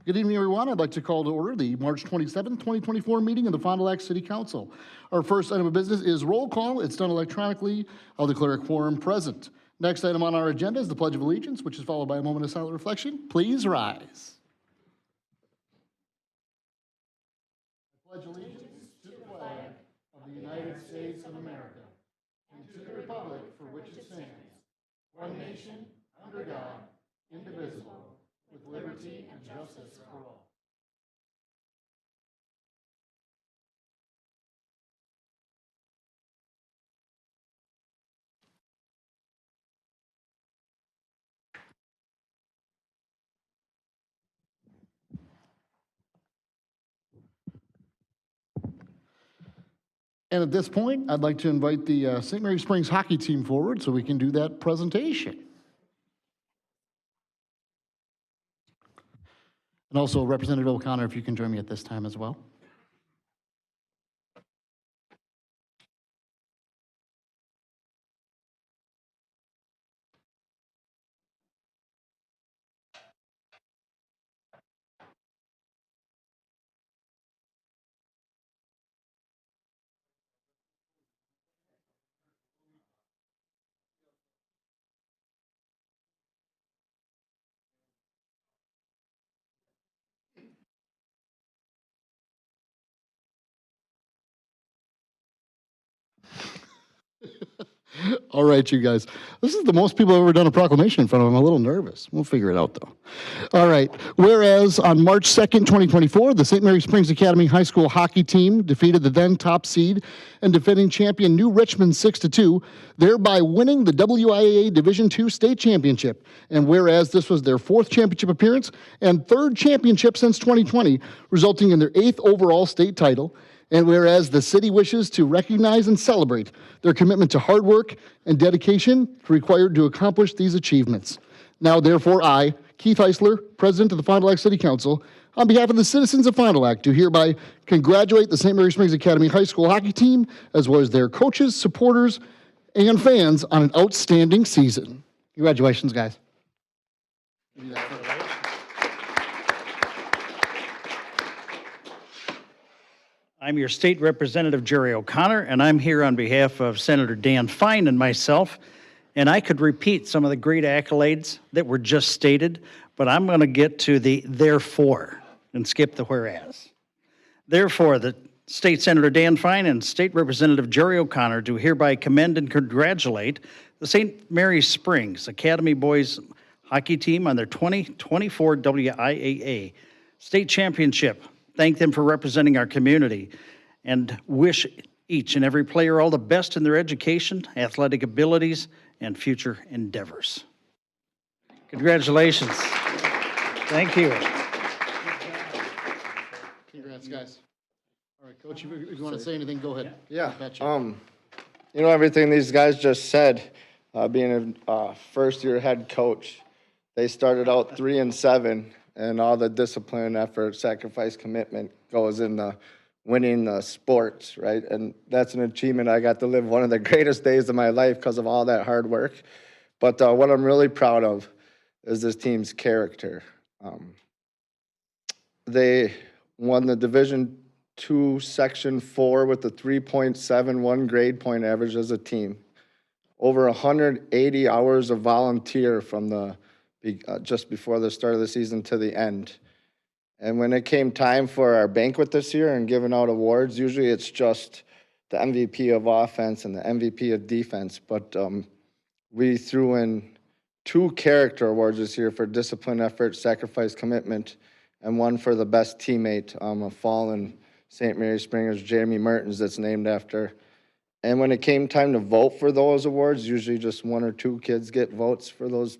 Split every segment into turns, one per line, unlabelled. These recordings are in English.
Good evening, everyone. I'd like to call to order the March 27th, 2024 meeting of the Fond du Lac City Council. Our first item of business is roll call. It's done electronically. I'll declare a quorum present. Next item on our agenda is the Pledge of Allegiance, which is followed by a moment of silent reflection. Please rise. I pledge allegiance to the flag of the United States of America and to the republic for which it stands, one nation, under God, indivisible, with liberty and justice for all. And at this point, I'd like to invite the St. Mary Springs hockey team forward so we can do that presentation. And also Representative O'Connor, if you can join me at this time as well. All right, you guys. This is the most people have ever done a proclamation in front of. I'm a little nervous. We'll figure it out, though. All right. Whereas on March 2nd, 2024, the St. Mary Springs Academy High School hockey team defeated the then top seed and defending champion New Richmond 6-2, thereby winning the WIAA Division II state championship. And whereas this was their fourth championship appearance and third championship since 2020, resulting in their 8th overall state title. And whereas the city wishes to recognize and celebrate their commitment to hard work and dedication required to accomplish these achievements. Now, therefore, I, Keith Heisler, President of the Fond du Lac City Council, on behalf of the citizens of Fond du Lac, do hereby congratulate the St. Mary Springs Academy High School hockey team, as well as their coaches, supporters, and fans on an outstanding season. Congratulations, guys.
I'm your state representative, Jerry O'Connor, and I'm here on behalf of Senator Dan Fine and myself. And I could repeat some of the great accolades that were just stated, but I'm going to get to the therefore and skip the whereas. Therefore, the State Senator Dan Fine and State Representative Jerry O'Connor do hereby commend and congratulate the St. Mary Springs Academy Boys hockey team on their 2024 WIAA State Championship. Thank them for representing our community and wish each and every player all the best in their education, athletic abilities, and future endeavors. Congratulations. Thank you.
Congrats, guys. All right, Coach, if you want to say anything, go ahead.
Yeah, you know, everything these guys just said, being a first-year head coach, they started out 3-7, and all the discipline, effort, sacrifice, commitment goes into winning the sports, right? And that's an achievement. I got to live one of the greatest days of my life because of all that hard work. But what I'm really proud of is this team's character. They won the Division II Section 4 with a 3.71 grade point average as a team. Over 180 hours of volunteer from the just before the start of the season to the end. And when it came time for our banquet this year and giving out awards, usually it's just the MVP of offense and the MVP of defense. But we threw in 2 character awards this year for discipline, effort, sacrifice, commitment, and one for the best teammate, a fallen St. Mary Springers, Jeremy Mertens, that's named after. And when it came time to vote for those awards, usually just 1 or 2 kids get votes for those,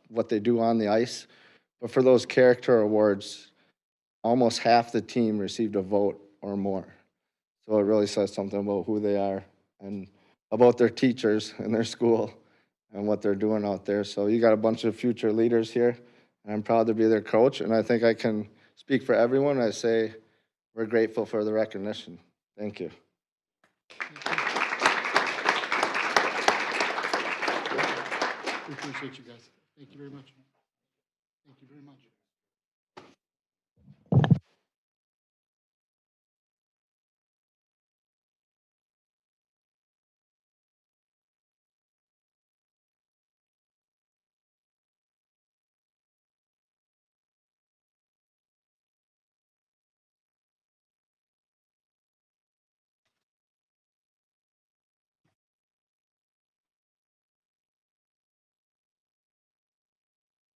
what they do on the ice. But for those character awards, almost half the team received a vote or more. So it really says something about who they are and about their teachers and their school and what they're doing out there. So you got a bunch of future leaders here, and I'm proud to be their coach. And I think I can speak for everyone. I say we're grateful for the recognition. Thank you.
We appreciate you guys. Thank you very much. Thank you very much.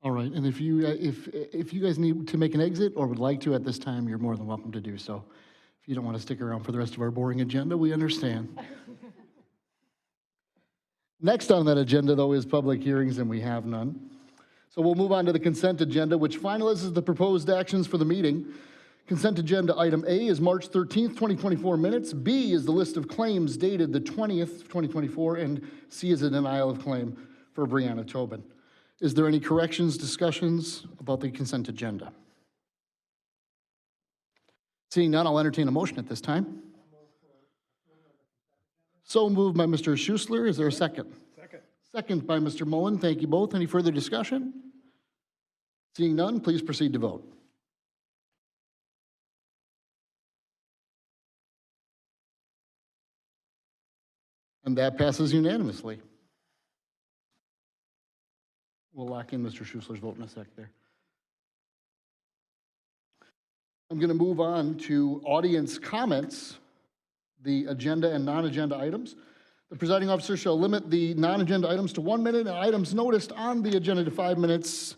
All right, and if you guys need to make an exit or would like to at this time, you're more than welcome to do so. If you don't want to stick around for the rest of our boring agenda, we understand. Next on that agenda, though, is public hearings, and we have none. So we'll move on to the consent agenda, which finalizes the proposed actions for the meeting. Consent agenda item A is March 13th, 2024 minutes. B is the list of claims dated the 20th, 2024, and C is a denial of claim for Brianna Tobin. Is there any corrections, discussions about the consent agenda? Seeing none, I'll entertain a motion at this time. So moved by Mr. Schuessler. Is there a second?
Second.
Second by Mr. Mullen. Thank you both. Any further discussion? Seeing none, please proceed to vote. And that passes unanimously. We'll lock in Mr. Schuessler's vote in a sec there. I'm going to move on to audience comments, the agenda and non-agenda items. The presiding officer shall limit the non-agenda items to 1 minute and items noticed on the agenda to 5 minutes.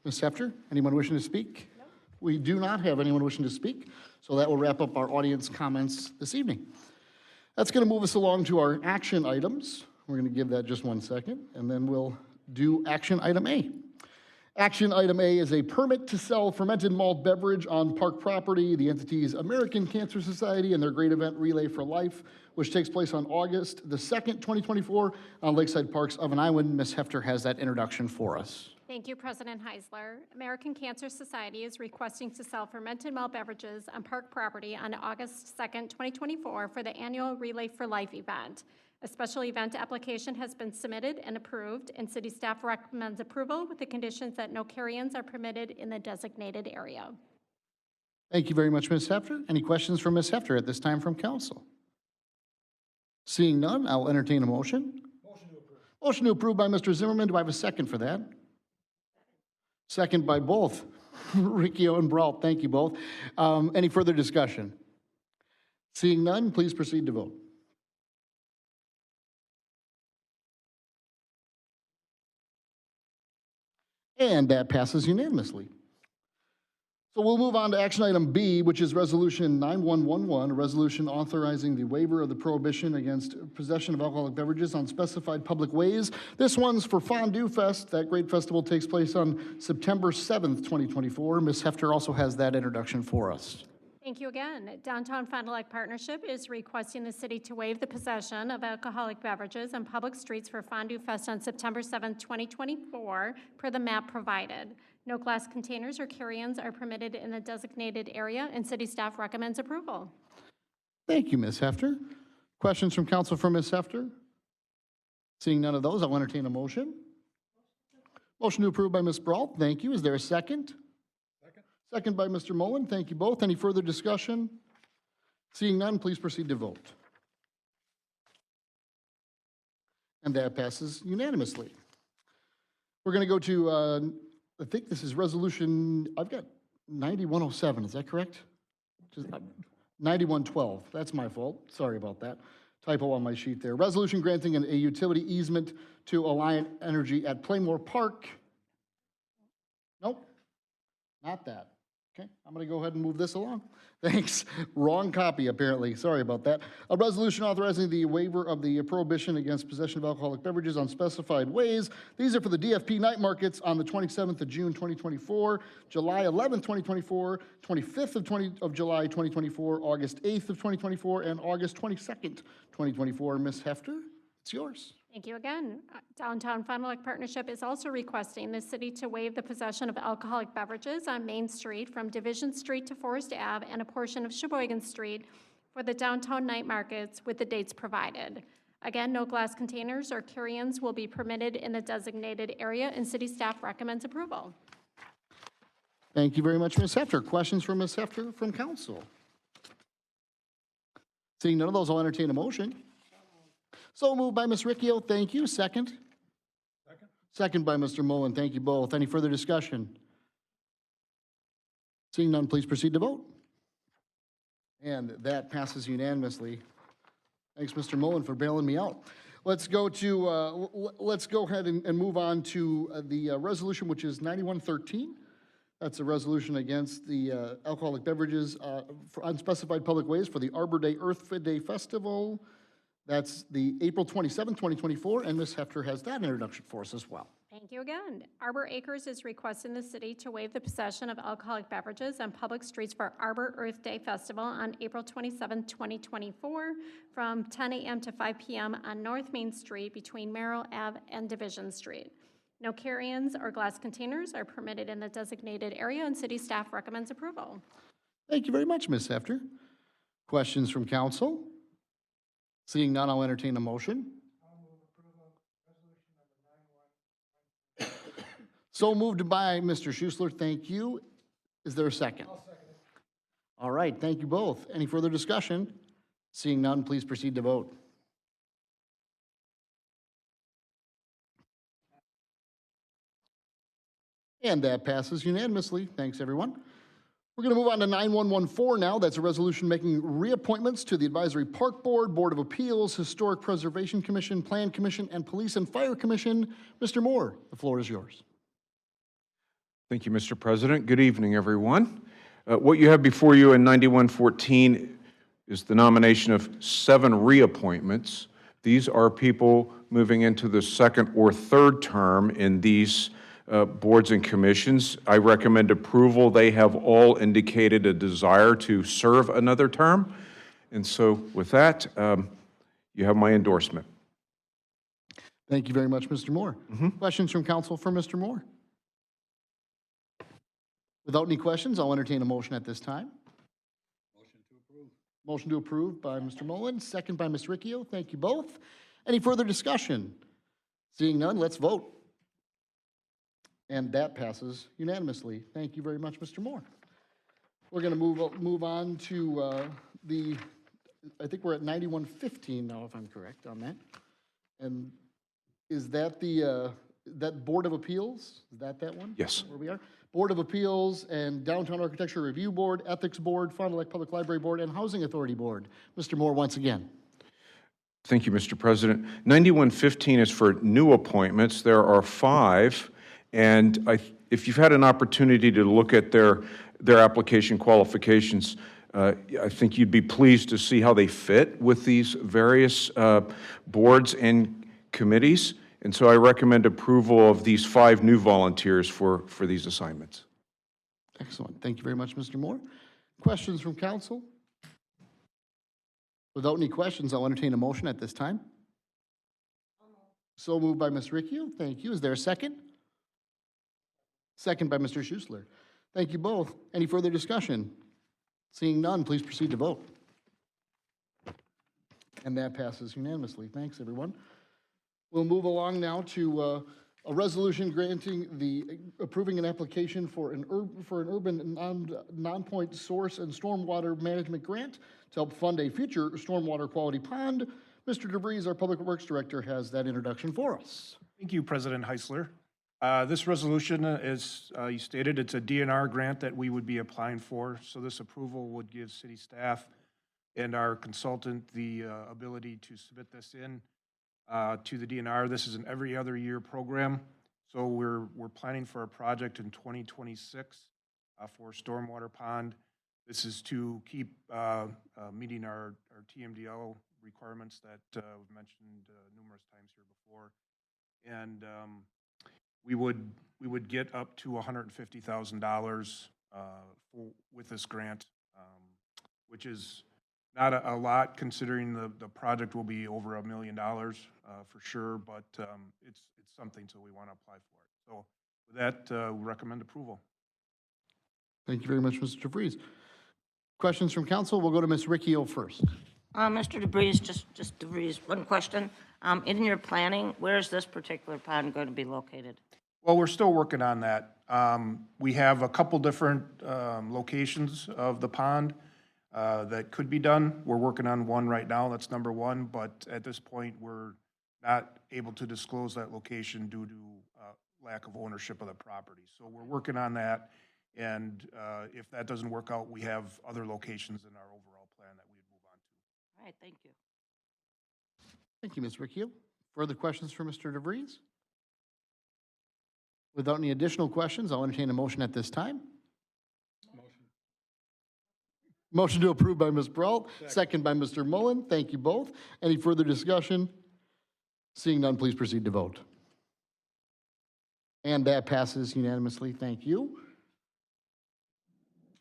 Ms. Hefter, anyone wishing to speak? No. We do not have anyone wishing to speak, so that will wrap up our audience comments this evening. That's going to move us along to our action items. We're going to give that just 1 second, and then we'll do action item A. Action item A is a permit to sell fermented malt beverage on park property. The entity's American Cancer Society and their great event Relay for Life, which takes place on August the 2nd, 2024 on Lakeside Parks of an Island. Ms. Hefter has that introduction for us.
Thank you, President Heisler. American Cancer Society is requesting to sell fermented malt beverages on park property on August 2nd, 2024 for the annual Relay for Life event. A special event application has been submitted and approved, and city staff recommends approval with the conditions that no carry-ins are permitted in the designated area.
Thank you very much, Ms. Hefter. Any questions for Ms. Hefter at this time from council? Seeing none, I'll entertain a motion.
Motion to approve.
Motion to approve by Mr. Zimmerman. Do I have a second for that? Second by both, Ricchio and Brault. Thank you both. Any further discussion? Seeing none, please proceed to vote. And that passes unanimously. So we'll move on to action item B, which is Resolution 9111, a resolution authorizing the waiver of the prohibition against possession of alcoholic beverages on specified public ways. This one's for Fondue Fest. That great festival takes place on September 7th, 2024. Ms. Hefter also has that introduction for us.
Thank you again. Downtown Fond du Lac Partnership is requesting the city to waive the possession of alcoholic beverages on public streets for Fondue Fest on September 7th, 2024, per the map provided. No glass containers or carry-ins are permitted in the designated area, and city staff recommends approval.
Thank you, Ms. Hefter. Questions from council for Ms. Hefter? Seeing none of those, I'll entertain a motion. Motion to approve by Ms. Brault. Thank you. Is there a second? Second by Mr. Mullen. Thank you both. Any further discussion? Seeing none, please proceed to vote. And that passes unanimously. We're going to go to, I think this is resolution, I've got 9107, is that correct? 9112, that's my fault. Sorry about that. Typo on my sheet there. Resolution granting a utility easement to Alliant Energy at Playmore Park. Nope, not that. Okay, I'm going to go ahead and move this along. Thanks. Wrong copy, apparently. Sorry about that. A resolution authorizing the waiver of the prohibition against possession of alcoholic beverages on specified ways. These are for the DFP night markets on the 27th of June, 2024, July 11th, 2024, 25th of July, 2024, August 8th of 2024, and August 22nd, 2024. Ms. Hefter, it's yours.
Thank you again. Downtown Fond du Lac Partnership is also requesting the city to waive the possession of alcoholic beverages on Main Street from Division Street to Forest Ave and a portion of Sheboygan Street for the downtown night markets with the dates provided. Again, no glass containers or carry-ins will be permitted in the designated area, and city staff recommends approval.
Thank you very much, Ms. Hefter. Questions for Ms. Hefter from council? Seeing none of those, I'll entertain a motion. So moved by Ms. Ricchio, thank you. Second?
Second.
Second by Mr. Mullen, thank you both. Any further discussion? Seeing none, please proceed to vote. And that passes unanimously. Thanks, Mr. Mullen, for bailing me out. Let's go to, let's go ahead and move on to the resolution, which is 9113. That's a resolution against the alcoholic beverages for unspecified public ways for the Arbor Day Earth Day Festival. That's the April 27th, 2024, and Ms. Hefter has that introduction for us as well.
Thank you again. Arbor Acres is requesting the city to waive the possession of alcoholic beverages on public streets for Arbor Earth Day Festival on April 27, 2024, from 10 a.m. to 5 p.m. on North Main Street between Merrill Ave and Division Street. No carry-ins or glass containers are permitted in the designated area, and city staff recommends approval.
Thank you very much, Ms. Hefter. Questions from council? Seeing none, I'll entertain a motion. So moved by Mr. Schuessler, thank you. Is there a second? I'll second it. All right, thank you both. Any further discussion? Seeing none, please proceed to vote. And that passes unanimously. Thanks, everyone. We're going to move on to 9114 now. That's a resolution making reappointments to the Advisory Park Board, Board of Appeals, Historic Preservation Commission, Plan Commission, and Police and Fire Commission. Mr. Moore, the floor is yours.
Thank you, Mr. President. Good evening, everyone. What you have before you in 9114 is the nomination of 7 reappointments. These are people moving into the second or third term in these boards and commissions. I recommend approval. They have all indicated a desire to serve another term. And so with that, you have my endorsement.
Thank you very much, Mr. Moore. Questions from council for Mr. Moore? Without any questions, I'll entertain a motion at this time.
Motion to approve.
Motion to approve by Mr. Mullen, second by Ms. Ricchio. Thank you both. Any further discussion? Seeing none, let's vote. And that passes unanimously. Thank you very much, Mr. Moore. We're going to move on to I think we're at 9115 now, if I'm correct on that. And is that that Board of Appeals? Is that one?
Yes.
Where we are? Board of Appeals and Downtown Architecture Review Board, Ethics Board, Fond du Lac Public Library Board, and Housing Authority Board. Mr. Moore, once again.
Thank you, Mr. President. 9115 is for new appointments. There are 5. And if you've had an opportunity to look at their application qualifications, I think you'd be pleased to see how they fit with these various boards and committees. And so I recommend approval of these 5 new volunteers for these assignments.
Excellent. Thank you very much, Mr. Moore. Questions from council? Without any questions, I'll entertain a motion at this time. So moved by Ms. Ricchio. Thank you. Is there a second? Second by Mr. Schuessler. Thank you both. Any further discussion? Seeing none, please proceed to vote. And that passes unanimously. Thanks, everyone. We'll move along now to a resolution approving an application for an urban non-point source and stormwater management grant to help fund a future stormwater quality pond. Mr. DeVries, our Public Works Director, has that introduction for us.
Thank you, President Heisler. This resolution, as you stated, it's a DNR grant that we would be applying for. So this approval would give city staff and our consultant the ability to submit this in to the DNR. This is an every other year program. So we're planning for a project in 2026 for stormwater pond. This is to keep meeting our TMDL requirements that we've mentioned numerous times here before. And we would get up to $150,000 with this grant, which is not a lot considering the project will be over $1 million for sure, but it's something, so we want to apply for it. So with that, we recommend approval.
Thank you very much, Mr. DeVries. Questions from council? We'll go to Ms. Ricchio first.
Mr. DeVries, just DeVries, one question. In your planning, where is this particular pond going to be located?
Well, we're still working on that. We have a couple different locations of the pond that could be done. We're working on one right now, that's number 1, but at this point, we're not able to disclose that location due to lack of ownership of the property. So we're working on that, and if that doesn't work out, we have other locations in our overall plan that we would move on to.
All right, thank you.
Thank you, Ms. Ricchio. Further questions for Mr. DeVries? Without any additional questions, I'll entertain a motion at this time. Motion to approve by Ms. Brault, second by Mr. Mullen. Thank you both. Any further discussion? Seeing none, please proceed to vote. And that passes unanimously. Thank you.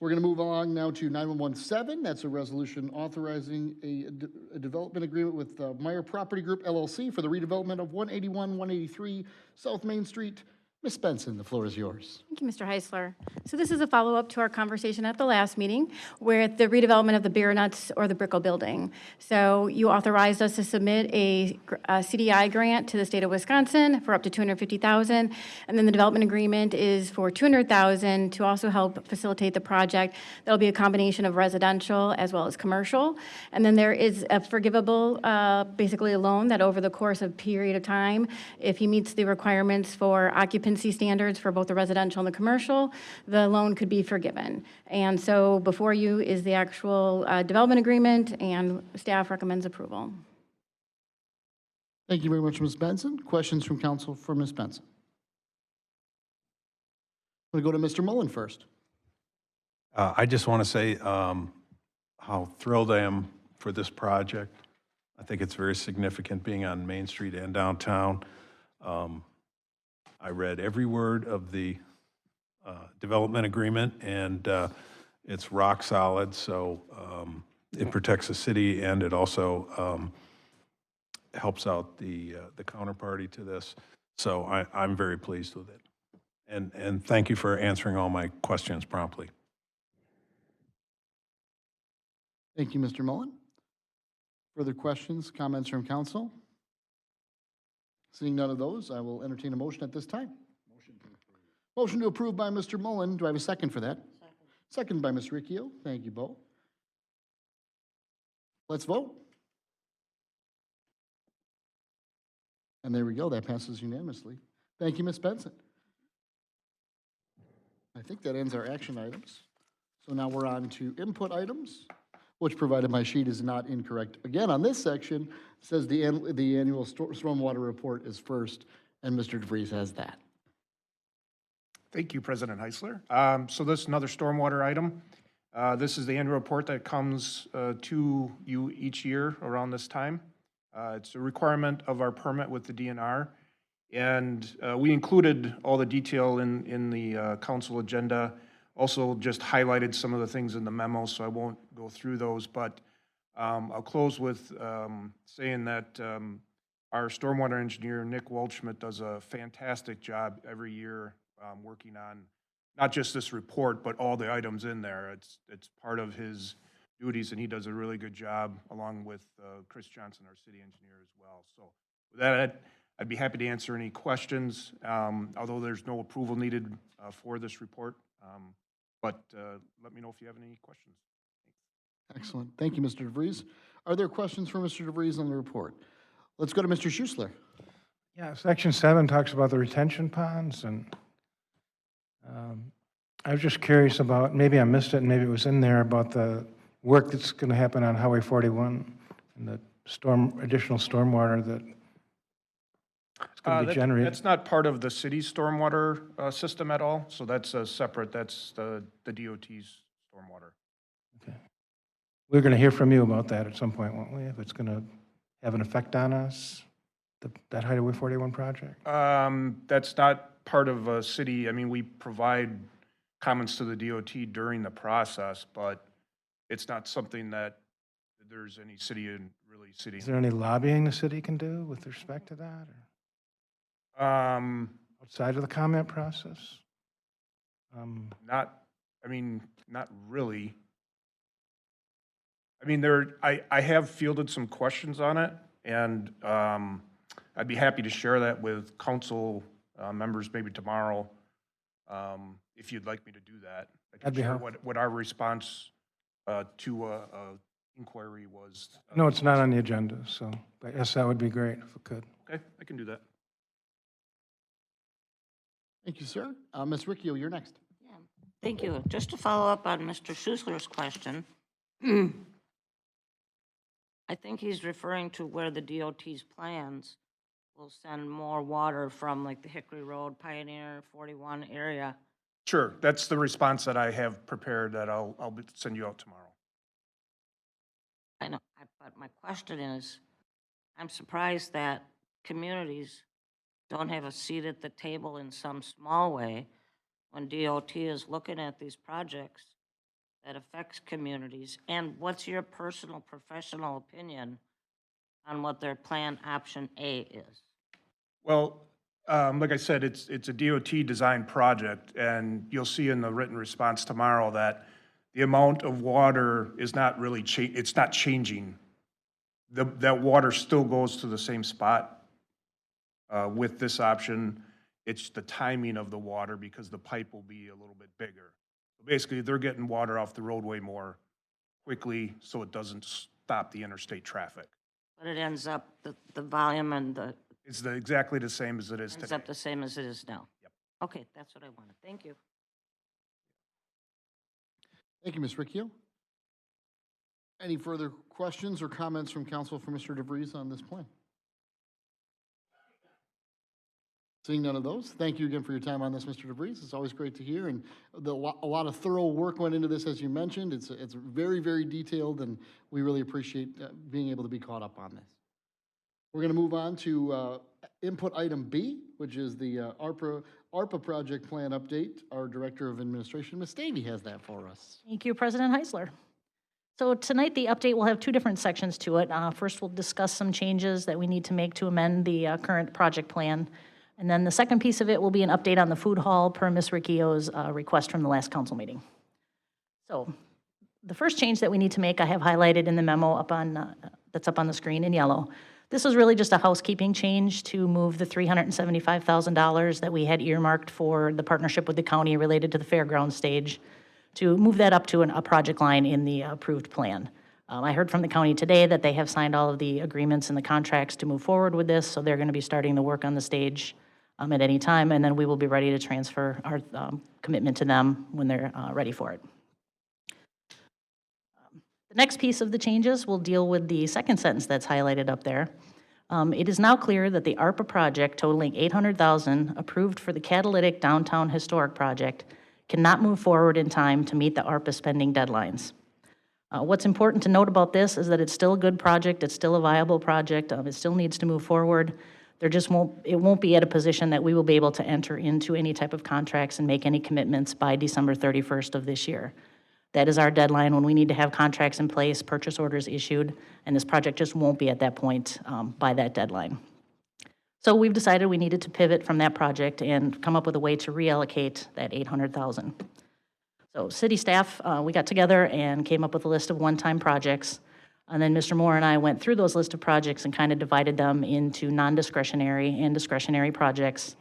We're going to move along now to 9117. That's a resolution authorizing a development agreement with Meyer Property Group LLC for the redevelopment of 181, 183 South Main Street. Ms. Benson, the floor is yours.
Thank you, Mr. Heisler. So this is a follow-up to our conversation at the last meeting with the redevelopment of the Beer Nuts or the Brickell Building. So you authorized us to submit a CDI grant to the state of Wisconsin for up to $250,000, and then the development agreement is for $200,000 to also help facilitate the project. That'll be a combination of residential as well as commercial. And then there is a forgivable, basically a loan that over the course of a period of time, if he meets the requirements for occupancy standards for both the residential and the commercial, the loan could be forgiven. And so before you is the actual development agreement, and staff recommends approval.
Thank you very much, Ms. Benson. Questions from council for Ms. Benson? I'm going to go to Mr. Mullen first.
I just want to say how thrilled I am for this project. I think it's very significant being on Main Street and downtown. I read every word of the development agreement, and it's rock solid, so it protects the city, and it also helps out the counterparty to this. So I'm very pleased with it. And thank you for answering all my questions promptly.
Thank you, Mr. Mullen. Further questions, comments from council? Seeing none of those, I will entertain a motion at this time. Motion to approve by Mr. Mullen. Do I have a second for that? Second by Ms. Ricchio. Thank you both. Let's vote. And there we go. That passes unanimously. Thank you, Ms. Benson. I think that ends our action items. So now we're on to input items, which, provided my sheet is not incorrect. Again, on this section, it says the annual stormwater report is first, and Mr. DeVries has that.
Thank you, President Heisler. So this is another stormwater item. This is the annual report that comes to you each year around this time. It's a requirement of our permit with the DNR. And we included all the detail in the council agenda. Also just highlighted some of the things in the memo, so I won't go through those. But I'll close with saying that our stormwater engineer, Nick Waldschmidt, does a fantastic job every year working on not just this report, but all the items in there. It's part of his duties, and he does a really good job, along with Chris Johnson, our city engineer, as well. So with that, I'd be happy to answer any questions, although there's no approval needed for this report. But let me know if you have any questions.
Excellent. Thank you, Mr. DeVries. Are there questions for Mr. DeVries on the report? Let's go to Mr. Schuessler.
Yeah, Section 7 talks about the retention ponds, and I was just curious about, maybe I missed it, and maybe it was in there, about the work that's going to happen on Highway 41 and the additional stormwater that is going to be generated.
That's not part of the city's stormwater system at all, so that's separate. That's the DOT's stormwater.
Okay. We're going to hear from you about that at some point, won't we? If it's going to have an effect on us, that Highway 41 project?
That's not part of a city. I mean, we provide comments to the DOT during the process, but it's not something that there's any city in really city.
Is there any lobbying the city can do with respect to that? Or outside of the comment process?
Not really. I mean, I have fielded some questions on it, and I'd be happy to share that with council members maybe tomorrow, if you'd like me to do that. I can
That'd be
share
helpful.
what our response to a inquiry was.
No, it's not on the agenda, so yes, that would be great if it could.
Okay, I can do that.
Thank you, sir. Ms. Ricchio, you're next.
Yeah, thank you. Just to follow up on Mr. Schuessler's question, I think he's referring to where the DOT's plans will send more water from like the Hickory Road, Pioneer, 41 area.
Sure, that's the response that I have prepared that send you out tomorrow.
I know, but my question is, I'm surprised that communities don't have a seat at the table in some small way when DOT is looking at these projects that affects communities. And what's your personal, professional opinion on what their plan option A is?
Well, like I said, it's a DOT design project, and you'll see in the written response tomorrow that the amount of water is not really it's not changing. That water still goes to the same spot. With this option, it's the timing of the water because the pipe will be a little bit bigger. Basically, they're getting water off the roadway more quickly so it doesn't stop the interstate traffic.
But it ends up, the volume and the,
It's exactly the same as it is
ends
today.
up the same as it is now.
Yep.
Okay, that's what I wanted. Thank you.
Thank you, Ms. Ricchio. Any further questions or comments from council for Mr. DeVries on this plan? Seeing none of those, thank you again for your time on this, Mr. DeVries. It's always great to hear, and a lot of thorough work went into this, as you mentioned. It's very, very detailed, and we really appreciate being able to be caught up on this. We're going to move on to input item B, which is the ARPA project plan update. Our Director of Administration, Ms. Davey, has that for us.
Thank you, President Heisler. So tonight, the update will have two different sections to it. First, we'll discuss some changes that we need to make to amend the current project plan. And then the second piece of it will be an update on the food hall per Ms. Ricchio's request from the last council meeting. So the first change that we need to make, I have highlighted in the memo that's up on the screen in yellow. This is really just a housekeeping change to move the $375,000 that we had earmarked for the partnership with the county related to the fairground stage, to move that up to a project line in the approved plan. I heard from the county today that they have signed all of the agreements and the contracts to move forward with this, so they're going to be starting the work on the stage at any time, and then we will be ready to transfer our commitment to them when they're ready for it. The next piece of the changes will deal with the second sentence that's highlighted up there. It is now clear that the ARPA project totaling $800,000 approved for the catalytic downtown historic project cannot move forward in time to meet the ARPA spending deadlines. What's important to note about this is that it's still a good project, it's still a viable project, it still needs to move forward. It won't be at a position that we will be able to enter into any type of contracts and make any commitments by December 31st of this year. That is our deadline when we need to have contracts in place, purchase orders issued, and this project just won't be at that point by that deadline. So we've decided we needed to pivot from that project and come up with a way to reallocate that $800,000. So city staff, we got together and came up with a list of one-time projects. And then Mr. Moore and I went through those list of projects and kind of divided them into non-discretionary and discretionary projects.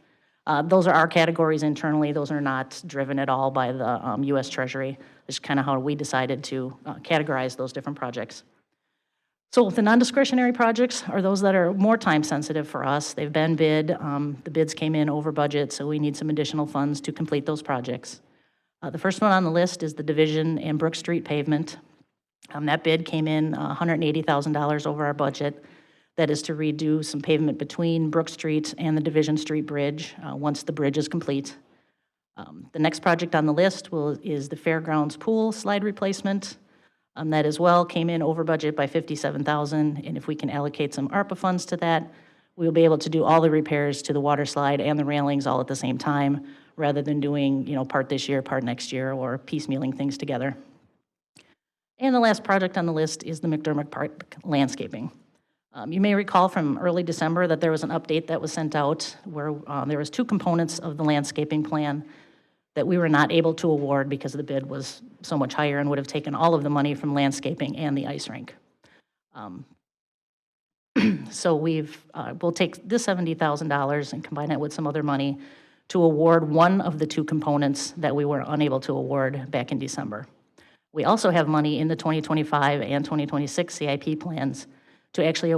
Those are our categories internally. Those are not driven at all by the U.S. Treasury. It's kind of how we decided to categorize those different projects. So the non-discretionary projects are those that are more time-sensitive for us. They've been bid. The bids came in over budget, so we need some additional funds to complete those projects. The first one on the list is the Division and Brook Street pavement. That bid came in $180,000 over our budget. That is to redo some pavement between Brook Street and the Division Street Bridge once the bridge is complete. The next project on the list is the Fairgrounds Pool slide replacement. That as well came in over budget by $57,000, and if we can allocate some ARPA funds to that, we'll be able to do all the repairs to the water slide and the railings all at the same time, rather than doing, part this year, part next year, or piecemealing things together. And the last project on the list is the McDermott Park landscaping. You may recall from early December that there was an update that was sent out where there was two components of the landscaping plan that we were not able to award because the bid was so much higher and would have taken all of the money from landscaping and the ice rink. So we'll take this $70,000 and combine it with some other money to award one of the two components that we were unable to award back in December. We also have money in the 2025 and 2026 CIP plans to actually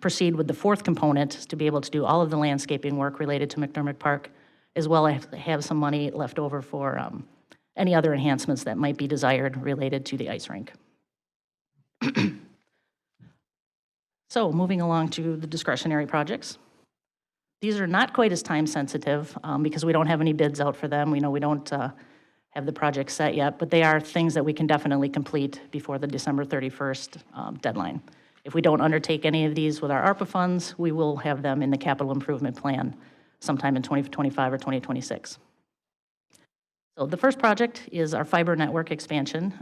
proceed with the fourth component to be able to do all of the landscaping work related to McDermott Park, as well as have some money left over for any other enhancements that might be desired related to the ice rink. So moving along to the discretionary projects. These are not quite as time sensitive because we don't have any bids out for them. We know we don't have the project set yet, but they are things that we can definitely complete before the December 31st deadline. If we don't undertake any of these with our ARPA funds, we will have them in the capital improvement plan sometime in 2025 or 2026. So the first project is our fiber network expansion.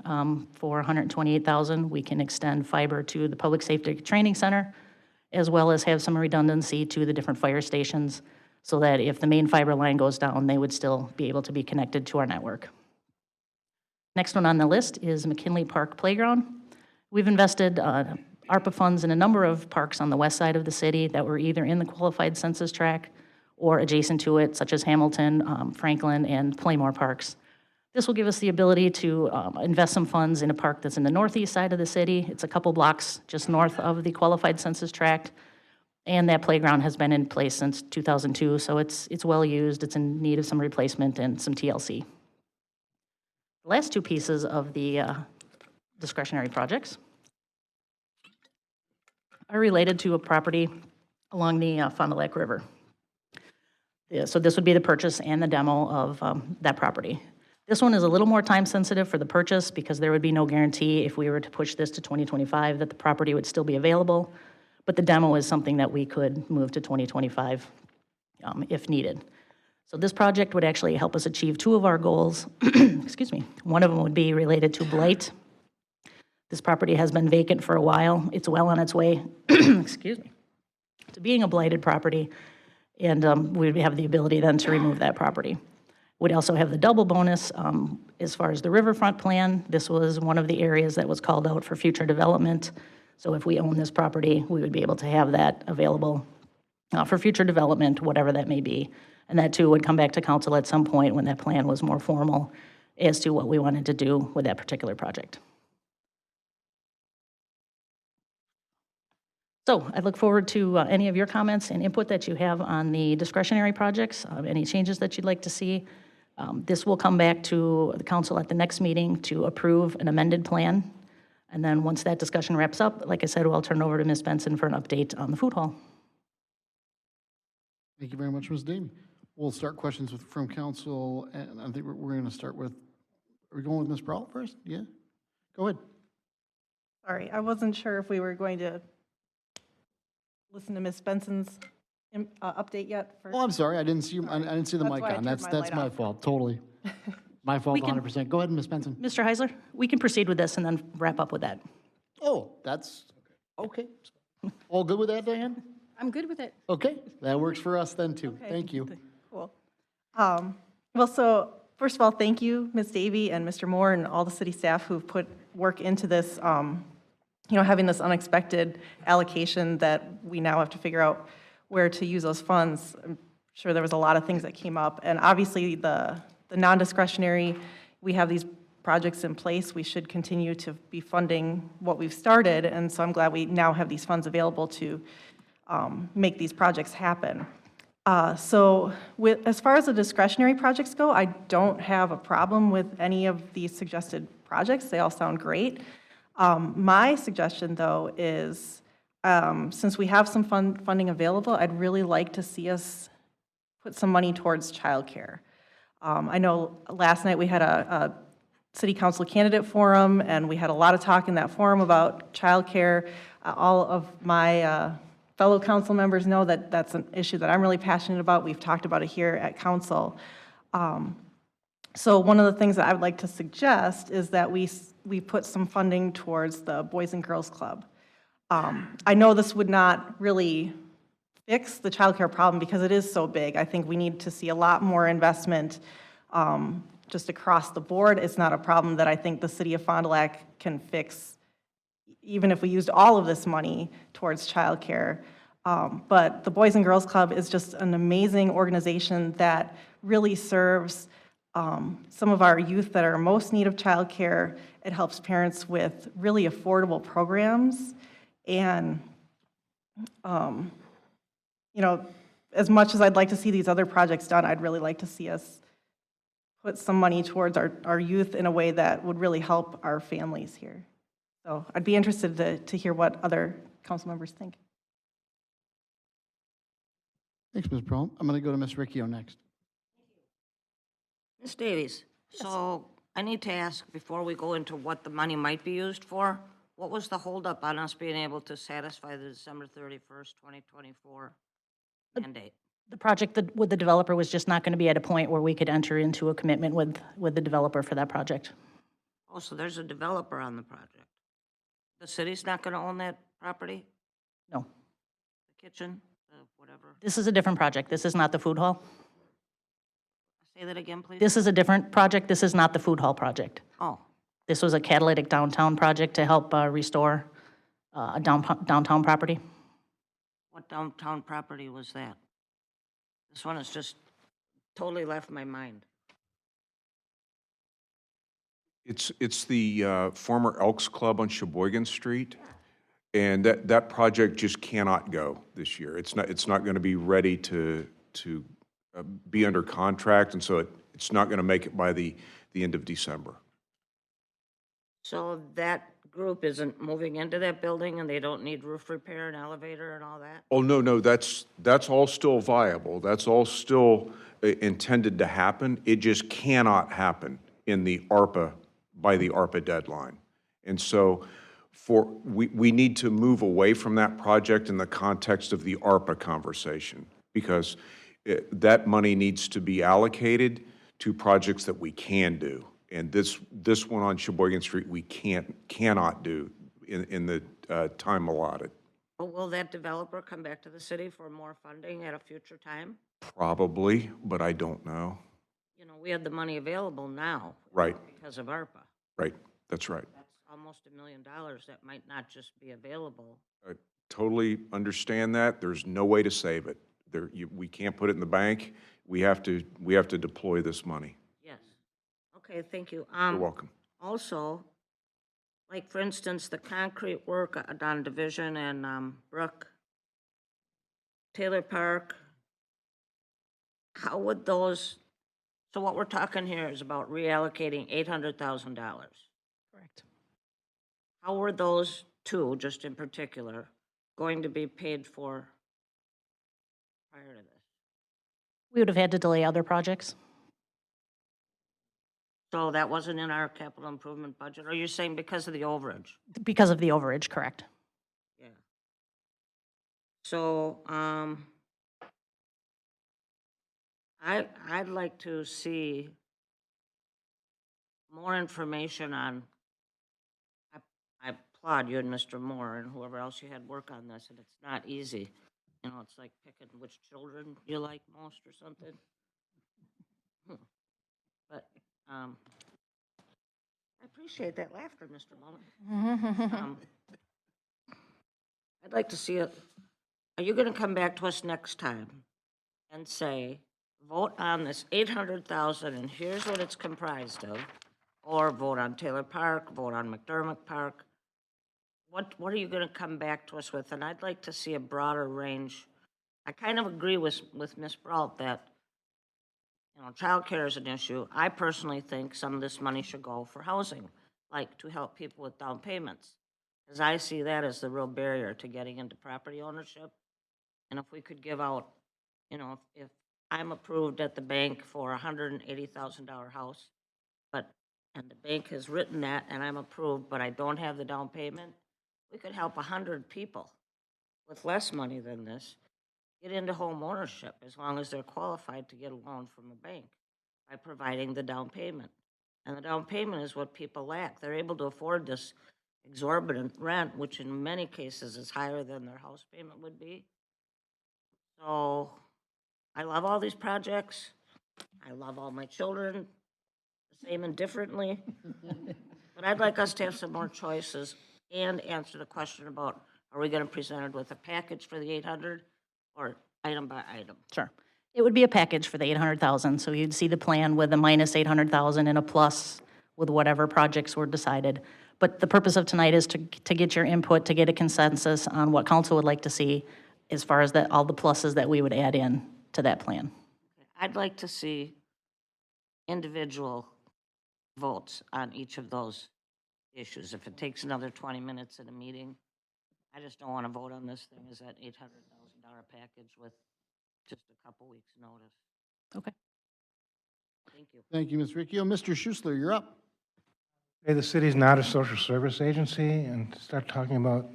For $128,000, we can extend fiber to the Public Safety Training Center, as well as have some redundancy to the different fire stations, so that if the main fiber line goes down, they would still be able to be connected to our network. Next one on the list is McKinley Park Playground. We've invested ARPA funds in a number of parks on the west side of the city that were either in the qualified census tract or adjacent to it, such as Hamilton, Franklin, and Playmore Parks. This will give us the ability to invest some funds in a park that's in the northeast side of the city. It's a couple blocks just north of the qualified census tract, and that playground has been in place since 2002, so it's well used. It's in need of some replacement and some TLC. The last two pieces of the discretionary projects are related to a property along the Fond du Lac River. Yeah, so this would be the purchase and the demo of that property. This one is a little more time sensitive for the purchase because there would be no guarantee if we were to push this to 2025 that the property would still be available, but the demo is something that we could move to 2025 if needed. So this project would actually help us achieve two of our goals. Excuse me. One of them would be related to blight. This property has been vacant for a while. It's well on its way, excuse me, to being a blighted property, and we would have the ability then to remove that property. We'd also have the double bonus as far as the riverfront plan. This was one of the areas that was called out for future development. So if we own this property, we would be able to have that available for future development, whatever that may be. And that too would come back to council at some point when that plan was more formal as to what we wanted to do with that particular project. So I look forward to any of your comments and input that you have on the discretionary projects, any changes that you'd like to see. This will come back to the council at the next meeting to approve an amended plan. And then once that discussion wraps up, like I said, I'll turn over to Ms. Benson for an update on the food hall.
Thank you very much, Ms. Dean. We'll start questions from council, and I think we're going to start with, are we going with Ms. Brawl first? Yeah? Go ahead.
Sorry, I wasn't sure if we were going to listen to Ms. Benson's update yet.
Oh, I'm sorry, I didn't see I didn't see the mic on. That's my fault, totally. My fault, 100%. Go ahead, Ms. Benson.
Mr. Heisler, we can proceed with this and then wrap up with that.
Oh, that's, okay. All good with that, Diane?
I'm good with it.
Okay, that works for us then, too.
Okay.
Thank you.
Cool. Well, so first of all, thank you, Ms. Davy and Mr. Moore and all the city staff who've put work into this, having this unexpected allocation that we now have to figure out where to use those funds. I'm sure there was a lot of things that came up, and obviously the non-discretionary, we have these projects in place. We should continue to be funding what we've started, and so I'm glad we now have these funds available to make these projects happen. So as far as the discretionary projects go, I don't have a problem with any of these suggested projects. They all sound great. My suggestion, though, is since we have some funding available, I'd really like to see us put some money towards childcare. I know last night we had a city council candidate forum, and we had a lot of talk in that forum about childcare. All of my fellow council members know that that's an issue that I'm really passionate about. We've talked about it here at council. So one of the things that I would like to suggest is that we put some funding towards the Boys and Girls Club. I know this would not really fix the childcare problem because it is so big. I think we need to see a lot more investment just across the board. It's not a problem that I think the city of Fond du Lac can fix, even if we used all of this money towards childcare. But the Boys and Girls Club is just an amazing organization that really serves some of our youth that are most in need of childcare. It helps parents with really affordable programs. And, as much as I'd like to see these other projects done, I'd really like to see us put some money towards our youth in a way that would really help our families here. So I'd be interested to hear what other council members think.
Thanks, Ms. Pearl. I'm going to go to Ms. Ricchio next.
Ms. Davies, so I need to ask, before we go into what the money might be used for, what was the holdup on us being able to satisfy the December 31st, 2024 mandate?
The project with the developer was just not going to be at a point where we could enter into a commitment with the developer for that project.
Oh, so there's a developer on the project. The city's not going to own that property,
No,
the kitchen, whatever?
this is a different project. This is not the food hall.
Say that again, please?
This is a different project. This is not the food hall project.
Oh,
This was a catalytic downtown project to help restore a downtown property.
what downtown property was that? This one has just totally left my mind.
It's the former Elks Club on Sheboygan Street, and that project just cannot go this year. It's not going to be ready to be under contract, and so it's not going to make it by the end of December.
So that group isn't moving into that building and they don't need roof repair and elevator and all that?
Oh, no, that's all still viable. That's all still intended to happen. It just cannot happen in the ARPA, by the ARPA deadline. And so we need to move away from that project in the context of the ARPA conversation, because that money needs to be allocated to projects that we can do. And this one on Sheboygan Street, we cannot do in the time allotted.
But will that developer come back to the city for more funding at a future time?
Probably, but I don't know.
You know, we had the money available now.
Right.
Because of ARPA.
Right, that's right.
That's almost $1 million that might not just be available.
I totally understand that. There's no way to save it. We can't put it in the bank. We have to deploy this money.
Yes. Okay, thank you.
You're welcome.
Also, like for instance, the concrete work on Division and Brook, Taylor Park, how would those, so what we're talking here is about reallocating $800,000.
Correct.
How were those two, just in particular, going to be paid for prior to this?
We would have had to delay other projects.
So that wasn't in our capital improvement budget? Or you're saying because of the overage?
Because of the overage, correct.
Yeah. So, I'd like to see more information on, I applaud you and Mr. Moore and whoever else you had work on this, and it's not easy. You know, it's like picking which children you like most or something. But, I appreciate that laughter, Mr. Mullen. I'd like to see it. Are you going to come back to us next time and say, vote on this 800,000 and here's what it's comprised of? Or vote on Taylor Park, vote on McDermott Park? What are you going to come back to us with? And I'd like to see a broader range. I kind of agree with Ms. Brault that, you know, childcare is an issue. I personally think some of this money should go for housing, like to help people with down payments. Because I see that as the real barrier to getting into property ownership. And if we could give out, you know, if I'm approved at the bank for a $180,000 house, and the bank has written that and I'm approved, but I don't have the down payment, we could help 100 people with less money than this get into home ownership as long as they're qualified to get a loan from a bank by providing the down payment. And the down payment is what people lack. They're able to afford this exorbitant rent, which in many cases is higher than their house payment would be. So I love all these projects. I love all my children, the same and differently. But I'd like us to have some more choices and answer the question about, are we going to present it with a package for the 800 or item by item?
Sure. It would be a package for the 800,000, so you'd see the plan with a minus 800,000 and a plus with whatever projects were decided. But the purpose of tonight is to get your input, to get a consensus on what council would like to see as far as all the pluses that we would add in to that plan.
I'd like to see individual votes on each of those issues. If it takes another 20 minutes in a meeting, I just don't want to vote on this thing as that $800,000 package with just a couple weeks' notice.
Okay.
Thank you.
Thank you, Ms. Ricchio. Mr. Schussler, you're up.
Hey, the city's not a social service agency, and start talking about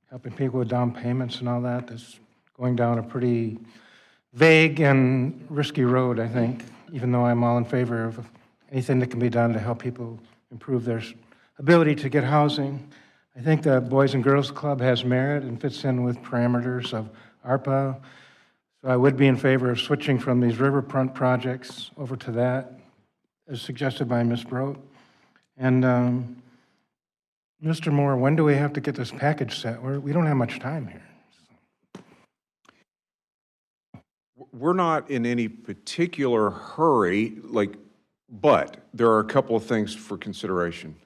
helping people with down payments and all that, that's going down a pretty vague and risky road, I think, even though I'm all in favor of anything that can be done to help people improve their ability to get housing. I think the Boys and Girls Club has merit and fits in with parameters of ARPA. So I would be in favor of switching from these riverfront projects over to that, as suggested by Ms. Brodt. And Mr. Moore, when do we have to get this package set? We don't have much time here.
We're not in any particular hurry, but there are a couple of things for consideration.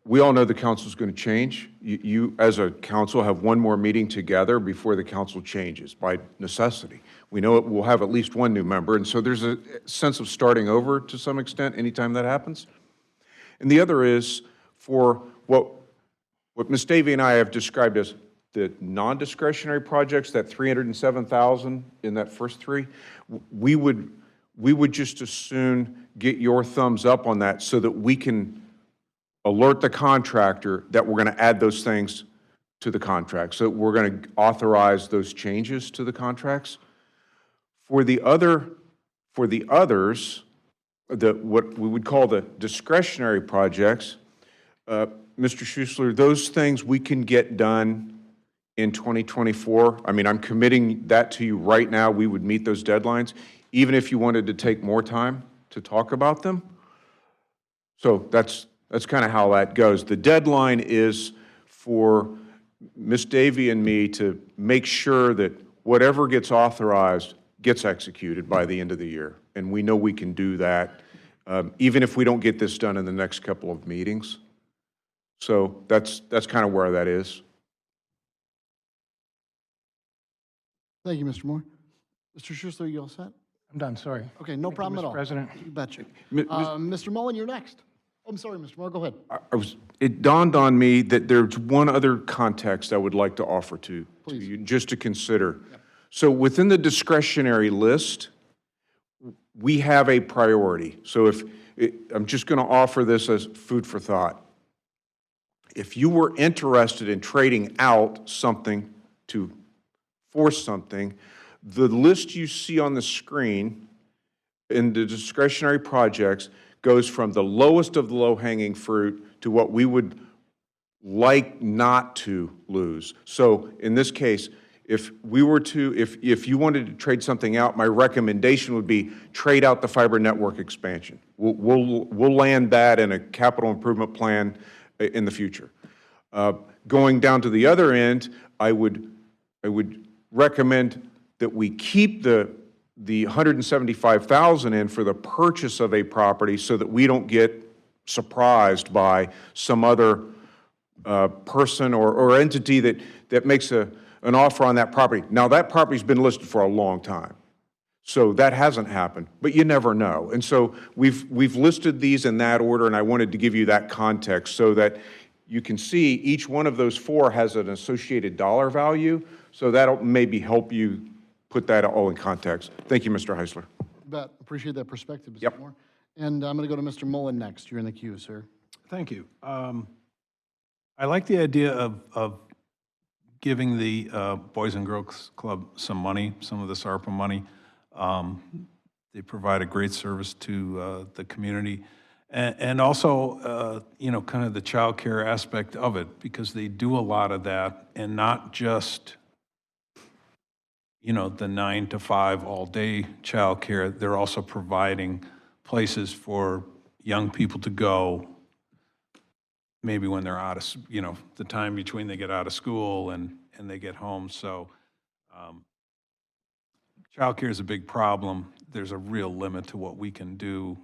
We all know the council's going to change. You, as a council, have one more meeting together before the council changes by necessity. We know it will have at least one new member, and so there's a sense of starting over to some extent anytime that happens. And the other is for what Ms. Davy and I have described as the non-discretionary projects, that 307,000 in that first three, we would just as soon get your thumbs up on that so that we can alert the contractor that we're going to add those things to the contract. So we're going to authorize those changes to the contracts. For the others, what we would call the discretionary projects, Mr. Schussler, those things we can get done in 2024. I mean, I'm committing that to you right now. We would meet those deadlines, even if you wanted to take more time to talk about them. So that's kind of how that goes. The deadline is for Ms. Davy and me to make sure that whatever gets authorized gets executed by the end of the year. And we know we can do that, even if we don't get this done in the next couple of meetings. So that's kind of where that is.
Thank you, Mr. Moore. Mr. Schussler, you all set?
I'm done, sorry.
Okay, no problem at all.
Mr. President.
You betcha.
Mi-
Mr. Mullen, you're next. Oh, I'm sorry, Mr. Moore, go ahead.
It dawned on me that there's one other context I would like to offer to
Please.
you, just to consider. So within the discretionary list, we have a priority. So I'm just going to offer this as food for thought. If you were interested in trading out something to force something, the list you see on the screen in the discretionary projects goes from the lowest of the low-hanging fruit to what we would like not to lose. So in this case, if you wanted to trade something out, my recommendation would be trade out the fiber network expansion. We'll land that in a capital improvement plan in the future. Going down to the other end, I would recommend that we keep the 175,000 in for the purchase of a property so that we don't get surprised by some other person or entity that makes an offer on that property. Now, that property's been listed for a long time, so that hasn't happened, but you never know. And so we've listed these in that order, and I wanted to give you that context so that you can see each one of those four has an associated dollar value, so that'll maybe help you put that all in context. Thank you, Mr. Heisler.
Bet, appreciate that perspective, Mr.
Yep.
Moore. And I'm going to go to Mr. Mullen next. You're in the queue, sir.
Thank you. I like the idea of giving the Boys and Girls Club some money, some of this ARPA money. They provide a great service to the community. And also, kind of the child care aspect of it, because they do a lot of that, and not just, the 9 to 5 all-day child care. They're also providing places for young people to go, maybe when they're out of, the time between they get out of school and they get home. So childcare is a big problem. There's a real limit to what we can do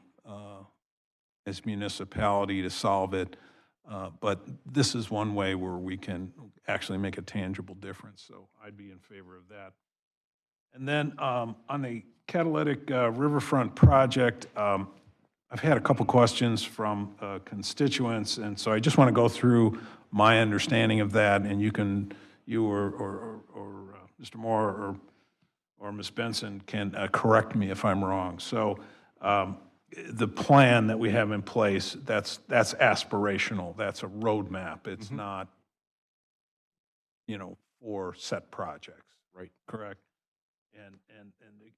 as municipality to solve it. But this is one way where we can actually make a tangible difference. So I'd be in favor of that. And then on the catalytic riverfront project, I've had a couple questions from constituents, and so I just want to go through my understanding of that, and you or Mr. Moore or Ms. Benson can correct me if I'm wrong. So the plan that we have in place, that's aspirational. That's a roadmap. It's not, for set projects.
Right.
Correct? And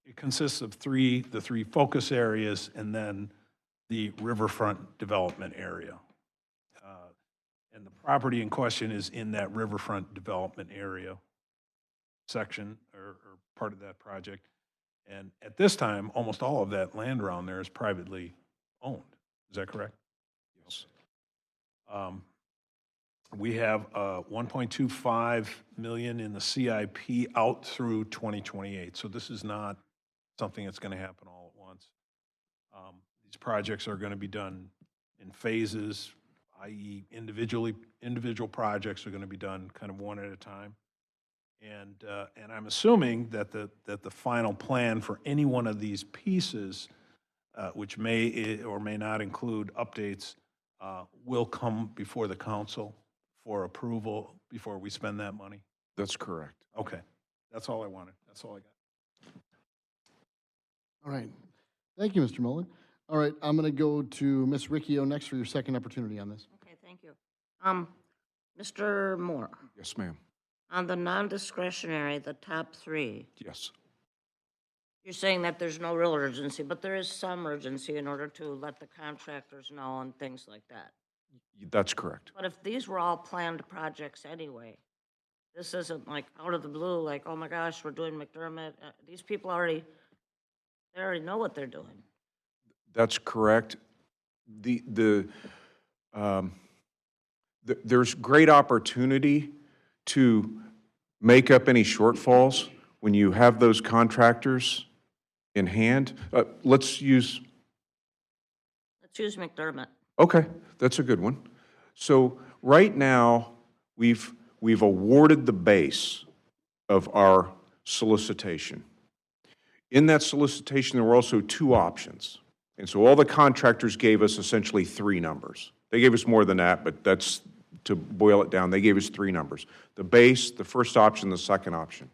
it consists of the three focus areas and then the riverfront development area. And the property in question is in that riverfront development area section or part of that project. And at this time, almost all of that land around there is privately owned. Is that correct?
Yes.
We have 1.25 million in the CIP out through 2028. So this is not something that's going to happen all at once. These projects are going to be done in phases, i.e. individual projects are going to be done kind of one at a time. And I'm assuming that the final plan for any one of these pieces, which may or may not include updates, will come before the council for approval before we spend that money?
That's correct.
Okay, that's all I wanted. That's all I got.
All right. Thank you, Mr. Mullen. All right, I'm going to go to Ms. Ricchio next for your second opportunity on this.
Okay, thank you. Mr. Moore,
Yes, ma'am.
on the non-discretionary, the top three,
Yes.
you're saying that there's no real urgency, but there is some urgency in order to let the contractors know and things like that.
That's correct.
But if these were all planned projects anyway, this isn't like out of the blue, like, oh my gosh, we're doing McDermott. These people they already know what they're doing.
That's correct. There's great opportunity to make up any shortfalls when you have those contractors in hand. Let's use
McDermott.
Okay, that's a good one. So right now, we've awarded the base of our solicitation. In that solicitation, there were also two options. And so all the contractors gave us essentially three numbers. They gave us more than that, but that's, to boil it down, they gave us three numbers. The base, the first option, the second option.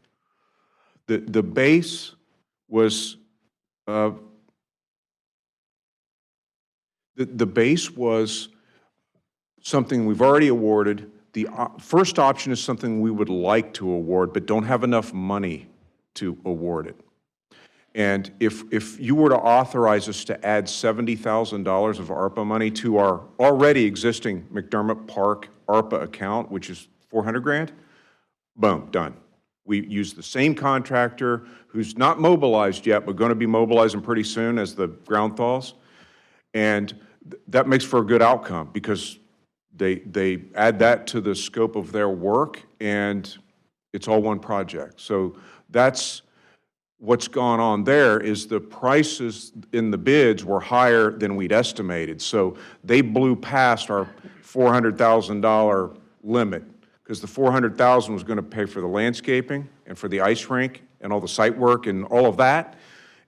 The base was the base was something we've already awarded. The first option is something we would like to award, but don't have enough money to award it. And if you were to authorize us to add $70,000 of ARPA money to our already existing McDermott Park ARPA account, which is $400,000, boom, done. We use the same contractor who's not mobilized yet, but going to be mobilizing pretty soon as the ground thaws. And that makes for a good outcome because they add that to the scope of their work and it's all one project. So that's what's gone on there is the prices in the bids were higher than we'd estimated. So they blew past our $400,000 limit because the $400,000 was going to pay for the landscaping and for the ice rink and all the site work and all of that.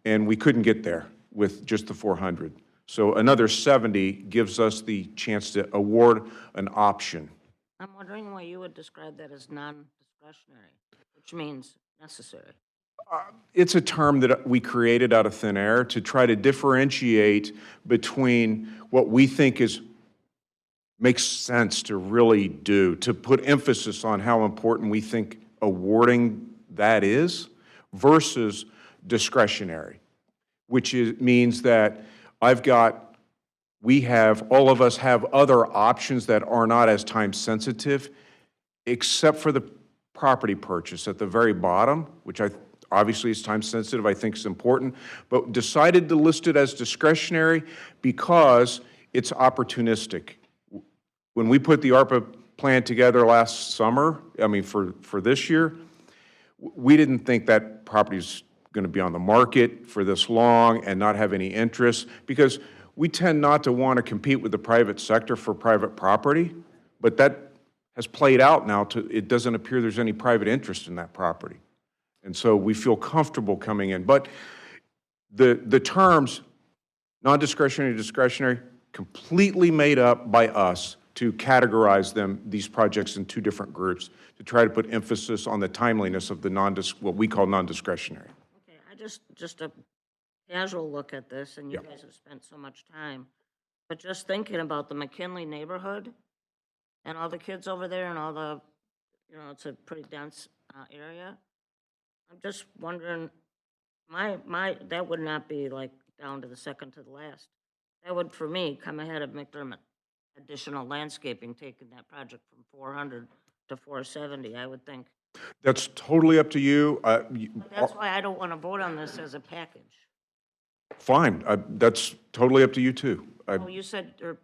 And we couldn't get there with just the 400. So another 70 gives us the chance to award an option.
I'm wondering why you would describe that as non-discretionary, which means necessary.
It's a term that we created out of thin air to try to differentiate between what we think makes sense to really do, to put emphasis on how important we think awarding that is versus discretionary, which means that all of us have other options that are not as time sensitive, except for the property purchase at the very bottom, which obviously is time sensitive, I think is important, but decided to list it as discretionary because it's opportunistic. When we put the ARPA plan together last summer, for this year, we didn't think that property's going to be on the market for this long and not have any interest, because we tend not to want to compete with the private sector for private property, but that has played out now. It doesn't appear there's any private interest in that property. And so we feel comfortable coming in. But the terms, non-discretionary, discretionary, completely made up by us to categorize these projects in two different groups, to try to put emphasis on the timeliness of the what we call non-discretionary.
just a casual look at this, and you guys have spent so much time, but just thinking about the McKinley neighborhood and all the kids over there and all the, it's a pretty dense area. I'm just wondering, that would not be like down to the second to the last. That would, for me, come ahead of McDermott. Additional landscaping, taking that project from 400 to 470, I would think.
That's totally up to you.
That's why I don't want to vote on this as a package.
Fine, that's totally up to you too.
Oh, you said, or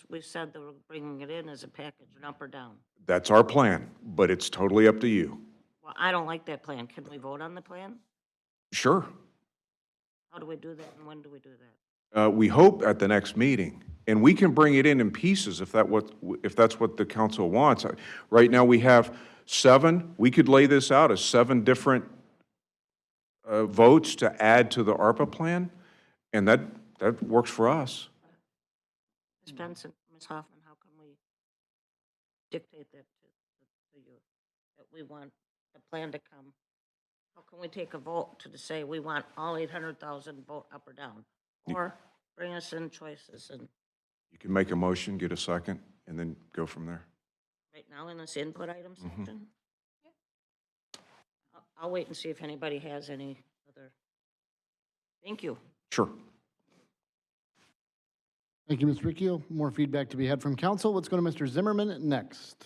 we said that we're bringing it in as a package, an up or down.
That's our plan, but it's totally up to you.
Well, I don't like that plan. Can we vote on the plan?
Sure.
How do we do that, and when do we do that?
We hope at the next meeting, and we can bring it in pieces if that's what the council wants. Right now, we have 7. We could lay this out as 7 different votes to add to the ARPA plan, and that works for us.
Ms. Benson, Ms. Hoffman, how can we dictate that to you, that we want the plan to come? How can we take a vote to say we want all 800,000 vote up or down? Or bring us in choices, and
You can make a motion, get a second, and then go from there.
right now in this input item section? I'll wait and see if anybody has any other. Thank you.
Sure.
Thank you, Ms. Ricchio. More feedback to be had from council. Let's go to Mr. Zimmerman next.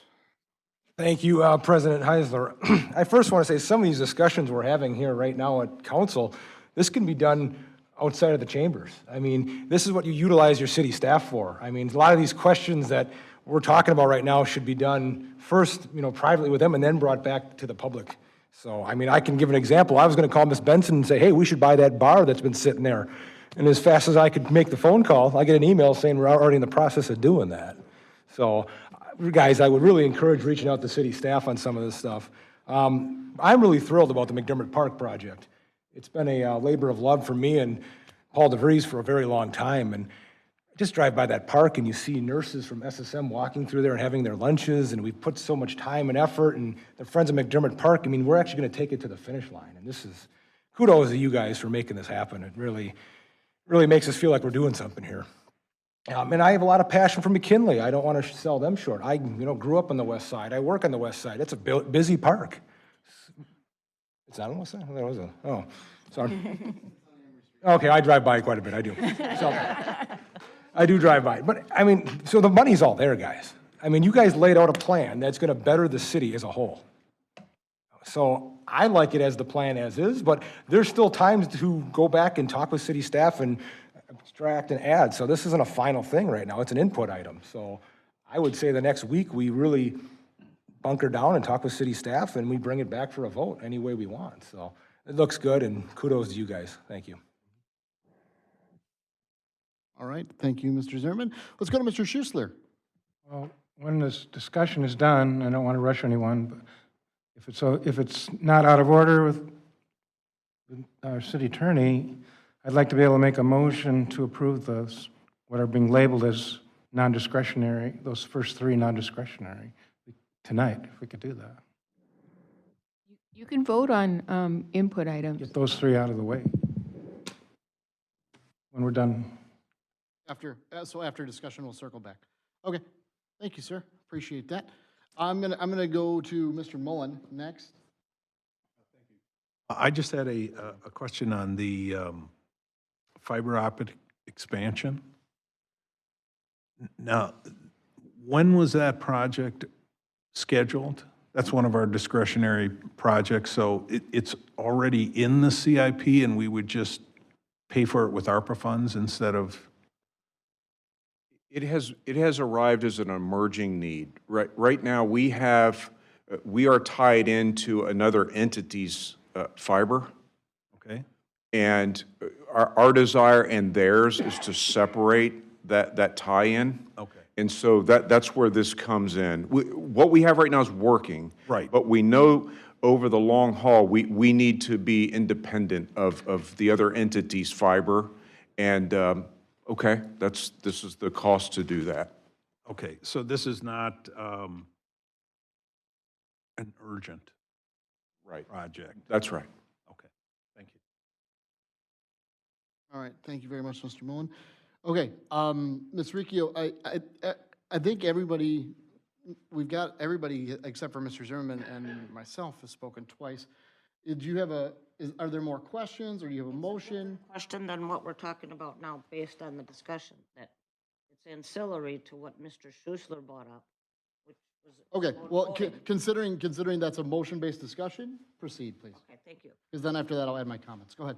Thank you, President Heisler. I first want to say some of these discussions we're having here right now at council, this can be done outside of the chambers. I mean, this is what you utilize your city staff for. I mean, a lot of these questions that we're talking about right now should be done first, privately with them and then brought back to the public. So, I mean, I can give an example. I was going to call Ms. Benson and say, hey, we should buy that bar that's been sitting there. And as fast as I could make the phone call, I get an email saying we're already in the process of doing that. So, guys, I would really encourage reaching out to city staff on some of this stuff. I'm really thrilled about the McDermott Park project. It's been a labor of love for me and Paul DeVries for a very long time. And just drive by that park and you see nurses from SSM walking through there and having their lunches, and we've put so much time and effort, and the Friends of McDermott Park, I mean, we're actually going to take it to the finish line. And this is, kudos to you guys for making this happen. It really makes us feel like we're doing something here. And I have a lot of passion for McKinley. I don't want to sell them short. I grew up on the west side. I work on the west side. It's a busy park. It's not on the west side? That was a, oh, sorry. Okay, I drive by quite a bit, I do. So, I do drive by. But, I mean, so the money's all there, guys. I mean, you guys laid out a plan that's going to better the city as a whole. So I like it as the plan as is, but there's still times to go back and talk with city staff and extract and add. So this isn't a final thing right now. It's an input item. So I would say the next week we really bunker down and talk with city staff, and we bring it back for a vote any way we want. So it looks good, and kudos to you guys. Thank you.
All right, thank you, Mr. Zimmerman. Let's go to Mr. Schuessler.
Well, when this discussion is done, I don't want to rush anyone, but if it's not out of order with our city attorney, I'd like to be able to make a motion to approve those, what are being labeled as non-discretionary, those first 3 non-discretionary tonight, if we could do that.
You can vote on input items.
Get those 3 out of the way when we're done.
After discussion, we'll circle back. Okay, thank you, sir. Appreciate that. I'm gonna go to Mr. Mullen next.
I just had a question on the fiber optic expansion. Now, when was that project scheduled? That's one of our discretionary projects, so it's already in the CIP and we would just pay for it with ARPA funds instead of?
It has arrived as an emerging need. Right now, we are tied into another entity's fiber.
Okay.
And our desire and theirs is to separate that tie-in.
Okay.
And so that's where this comes in. What we have right now is working.
Right.
But we know over the long haul, we need to be independent of the other entity's fiber. And, okay, this is the cost to do that.
Okay, so this is not an urgent project?
That's right.
Okay, thank you.
All right, thank you very much, Mr. Mullen. Okay, Ms. Ricchio, I think everybody, we've got everybody except for Mr. Zimmerman and myself has spoken twice. Did you have are there more questions, or do you have a motion?
Question than what we're talking about now, based on the discussion, that it's ancillary to what Mr. Schuessler brought up, which was.
Okay,
about
well,
voting.
considering that's a motion-based discussion, proceed, please.
Okay, thank you.
Because then after that, I'll add my comments. Go ahead.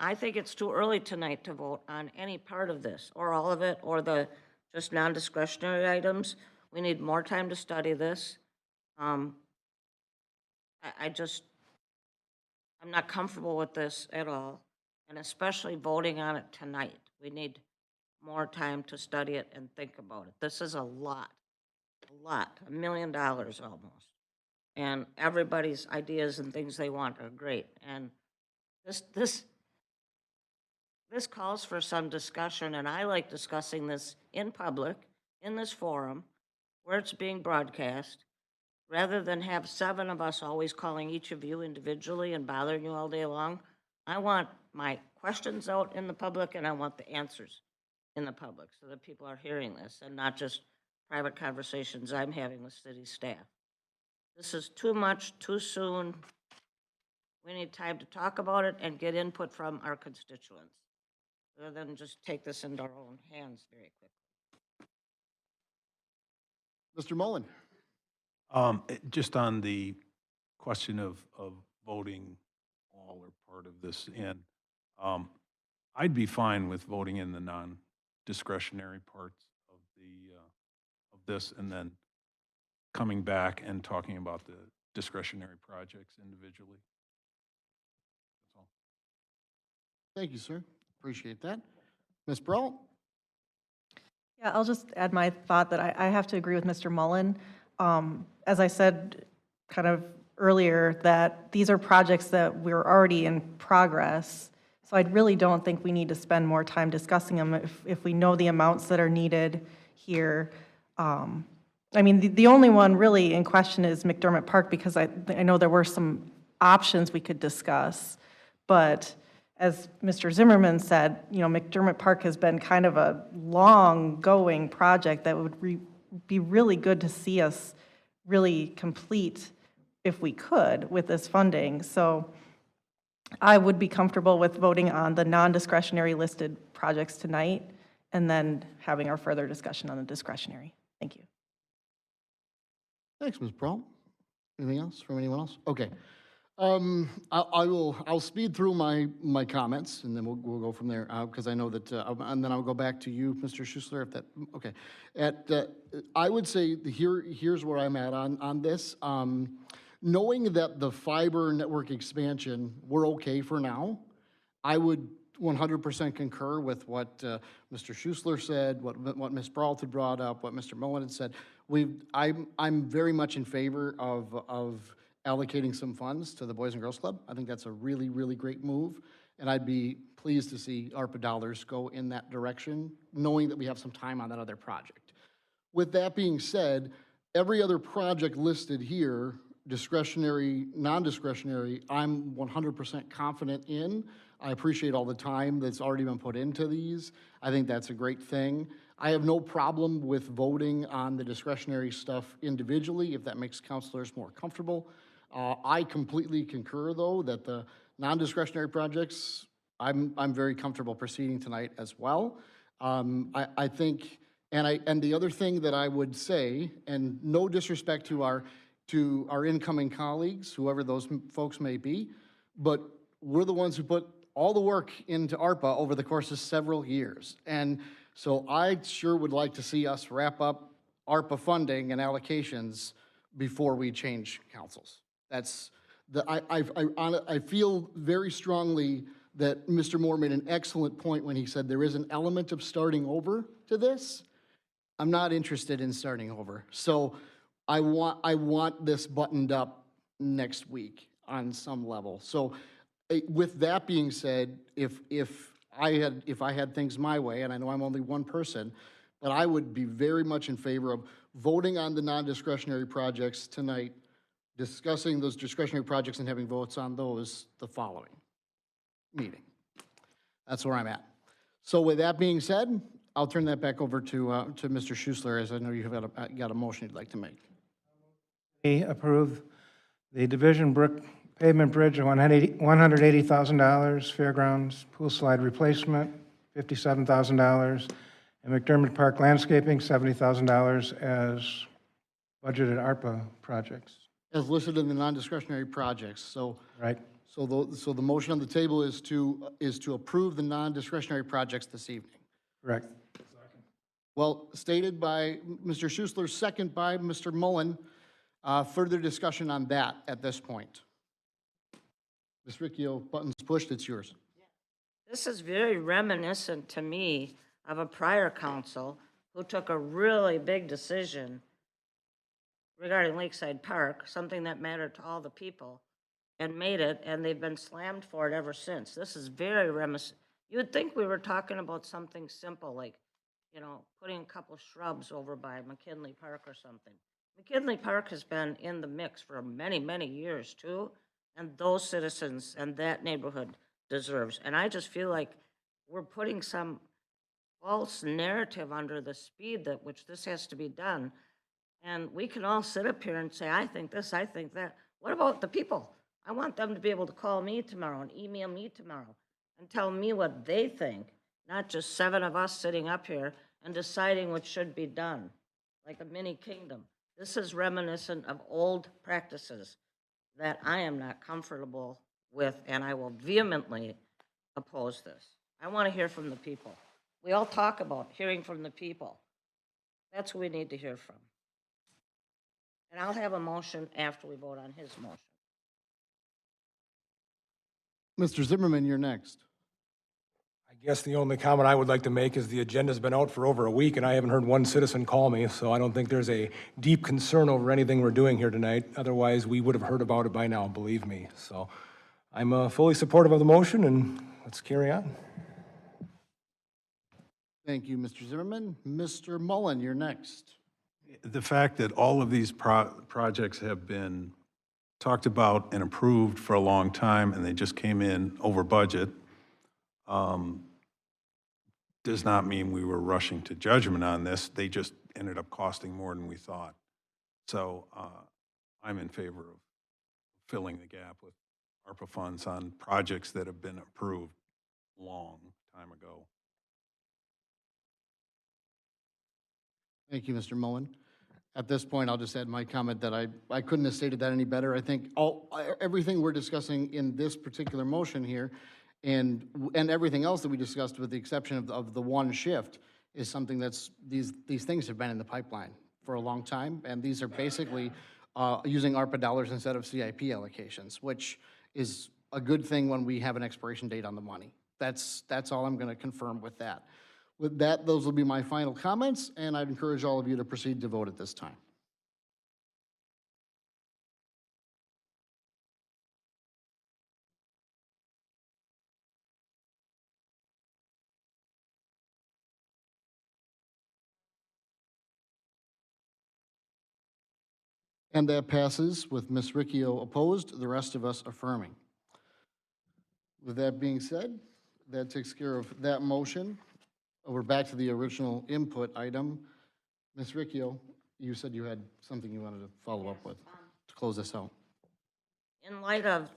I think it's too early tonight to vote on any part of this, or all of it, or the just non-discretionary items. We need more time to study this. I'm not comfortable with this at all, and especially voting on it tonight. We need more time to study it and think about it. This is a lot, $1 million almost. And everybody's ideas and things they want are great. And this calls for some discussion, and I like discussing this in public, in this forum, where it's being broadcast, rather than have 7 of us always calling each of you individually and bothering you all day long. I want my questions out in the public, and I want the answers in the public so that people are hearing this and not just private conversations I'm having with city staff. This is too much, too soon. We need time to talk about it and get input from our constituents, rather than just take this into our own hands very quickly.
Mr. Mullen?
Just on the question of voting all or part of this in, I'd be fine with voting in the non-discretionary parts of of this, and then coming back and talking about the discretionary projects individually. That's all.
Thank you, sir. Appreciate that. Ms. Brault?
Yeah, I'll just add my thought that I have to agree with Mr. Mullen. As I said kind of earlier, that these are projects that we're already in progress. So I really don't think we need to spend more time discussing them if we know the amounts that are needed here. I mean, the only one really in question is McDermott Park, because I know there were some options we could discuss. But as Mr. Zimmerman said, you know, McDermott Park has been kind of a long-going project that would be really good to see us really complete if we could with this funding. So I would be comfortable with voting on the non-discretionary listed projects tonight and then having our further discussion on the discretionary. Thank you.
Thanks, Ms. Brault. Anything else from anyone else? Okay. I'll speed through my comments, and then we'll go from there, because I know that, and then I'll go back to you, Mr. Schuessler, if that, okay. I would say here's where I'm at on this. Knowing that the fiber network expansion, we're okay for now, I would 100% concur with what Mr. Schuessler said, what Ms. Brault had brought up, what Mr. Mullen had said. I'm very much in favor of allocating some funds to the Boys and Girls Club. I think that's a really, really great move, and I'd be pleased to see ARPA dollars go in that direction, knowing that we have some time on that other project. With that being said, every other project listed here, discretionary, non-discretionary, I'm 100% confident in. I appreciate all the time that's already been put into these. I think that's a great thing. I have no problem with voting on the discretionary stuff individually if that makes counselors more comfortable. I completely concur, though, that the non-discretionary projects, I'm very comfortable proceeding tonight as well. I think, and the other thing that I would say, and no disrespect to our incoming colleagues, whoever those folks may be, but we're the ones who put all the work into ARPA over the course of several years. And so I sure would like to see us wrap up ARPA funding and allocations before we change councils. That's I feel very strongly that Mr. Moore made an excellent point when he said there is an element of starting over to this. I'm not interested in starting over. So I want this buttoned up next week on some level. So with that being said, if I had things my way, and I know I'm only one person, but I would be very much in favor of voting on the non-discretionary projects tonight, discussing those discretionary projects and having votes on those the following meeting. That's where I'm at. So with that being said, I'll turn that back over to Mr. Schuessler, as I know you've got a motion you'd like to make.
Approve the Division Brook Pavement Bridge, $180,000, Fairgrounds Pool Slide Replacement, $57,000, and McDermott Park Landscaping, $70,000 as budgeted ARPA projects.
As listed in the non-discretionary projects, so.
Right.
So the motion on the table is to approve the non-discretionary projects this evening.
Correct.
Well, stated by Mr. Schuessler, second by Mr. Mullen. Further discussion on that at this point. Ms. Ricchio, buttons pushed, it's yours.
This is very reminiscent to me of a prior council who took a really big decision regarding Lakeside Park, something that mattered to all the people, and made it, and they've been slammed for it ever since. This is very reminiscent. You would think we were talking about something simple, like, you know, putting a couple shrubs over by McKinley Park or something. McKinley Park has been in the mix for many, many years, too, and those citizens and that neighborhood deserves. And I just feel like we're putting some false narrative under the speed at which this has to be done. And we can all sit up here and say, I think this, I think that. What about the people? I want them to be able to call me tomorrow and email me tomorrow and tell me what they think, not just 7 of us sitting up here and deciding what should be done, like a mini kingdom. This is reminiscent of old practices that I am not comfortable with, and I will vehemently oppose this. I want to hear from the people. We all talk about hearing from the people. That's who we need to hear from. And I'll have a motion after we vote on his motion.
Mr. Zimmerman, you're next.
I guess the only comment I would like to make is the agenda's been out for over a week, and I haven't heard one citizen call me, so I don't think there's a deep concern over anything we're doing here tonight. Otherwise, we would have heard about it by now, believe me. So I'm fully supportive of the motion, and let's carry on.
Thank you, Mr. Zimmerman. Mr. Mullen, you're next.
The fact that all of these projects have been talked about and approved for a long time, and they just came in over budget, does not mean we were rushing to judgment on this. They just ended up costing more than we thought. So I'm in favor of filling the gap with ARPA funds on projects that have been approved long time ago.
Thank you, Mr. Mullen. At this point, I'll just add my comment that I couldn't have stated that any better. I think everything we're discussing in this particular motion here and everything else that we discussed with the exception of the one shift is something that's, these things have been in the pipeline for a long time, and these are basically using ARPA dollars instead of CIP allocations, which is a good thing when we have an expiration date on the money. That's all I'm going to confirm with that. With that, those will be my final comments, and I'd encourage all of you to proceed to vote at this time. And that passes with Ms. Ricchio opposed, the rest of us affirming. With that being said, that takes care of that motion. We're back to the original input item. Ms. Ricchio, you said you had something you wanted to follow up with to close this out.
In light of,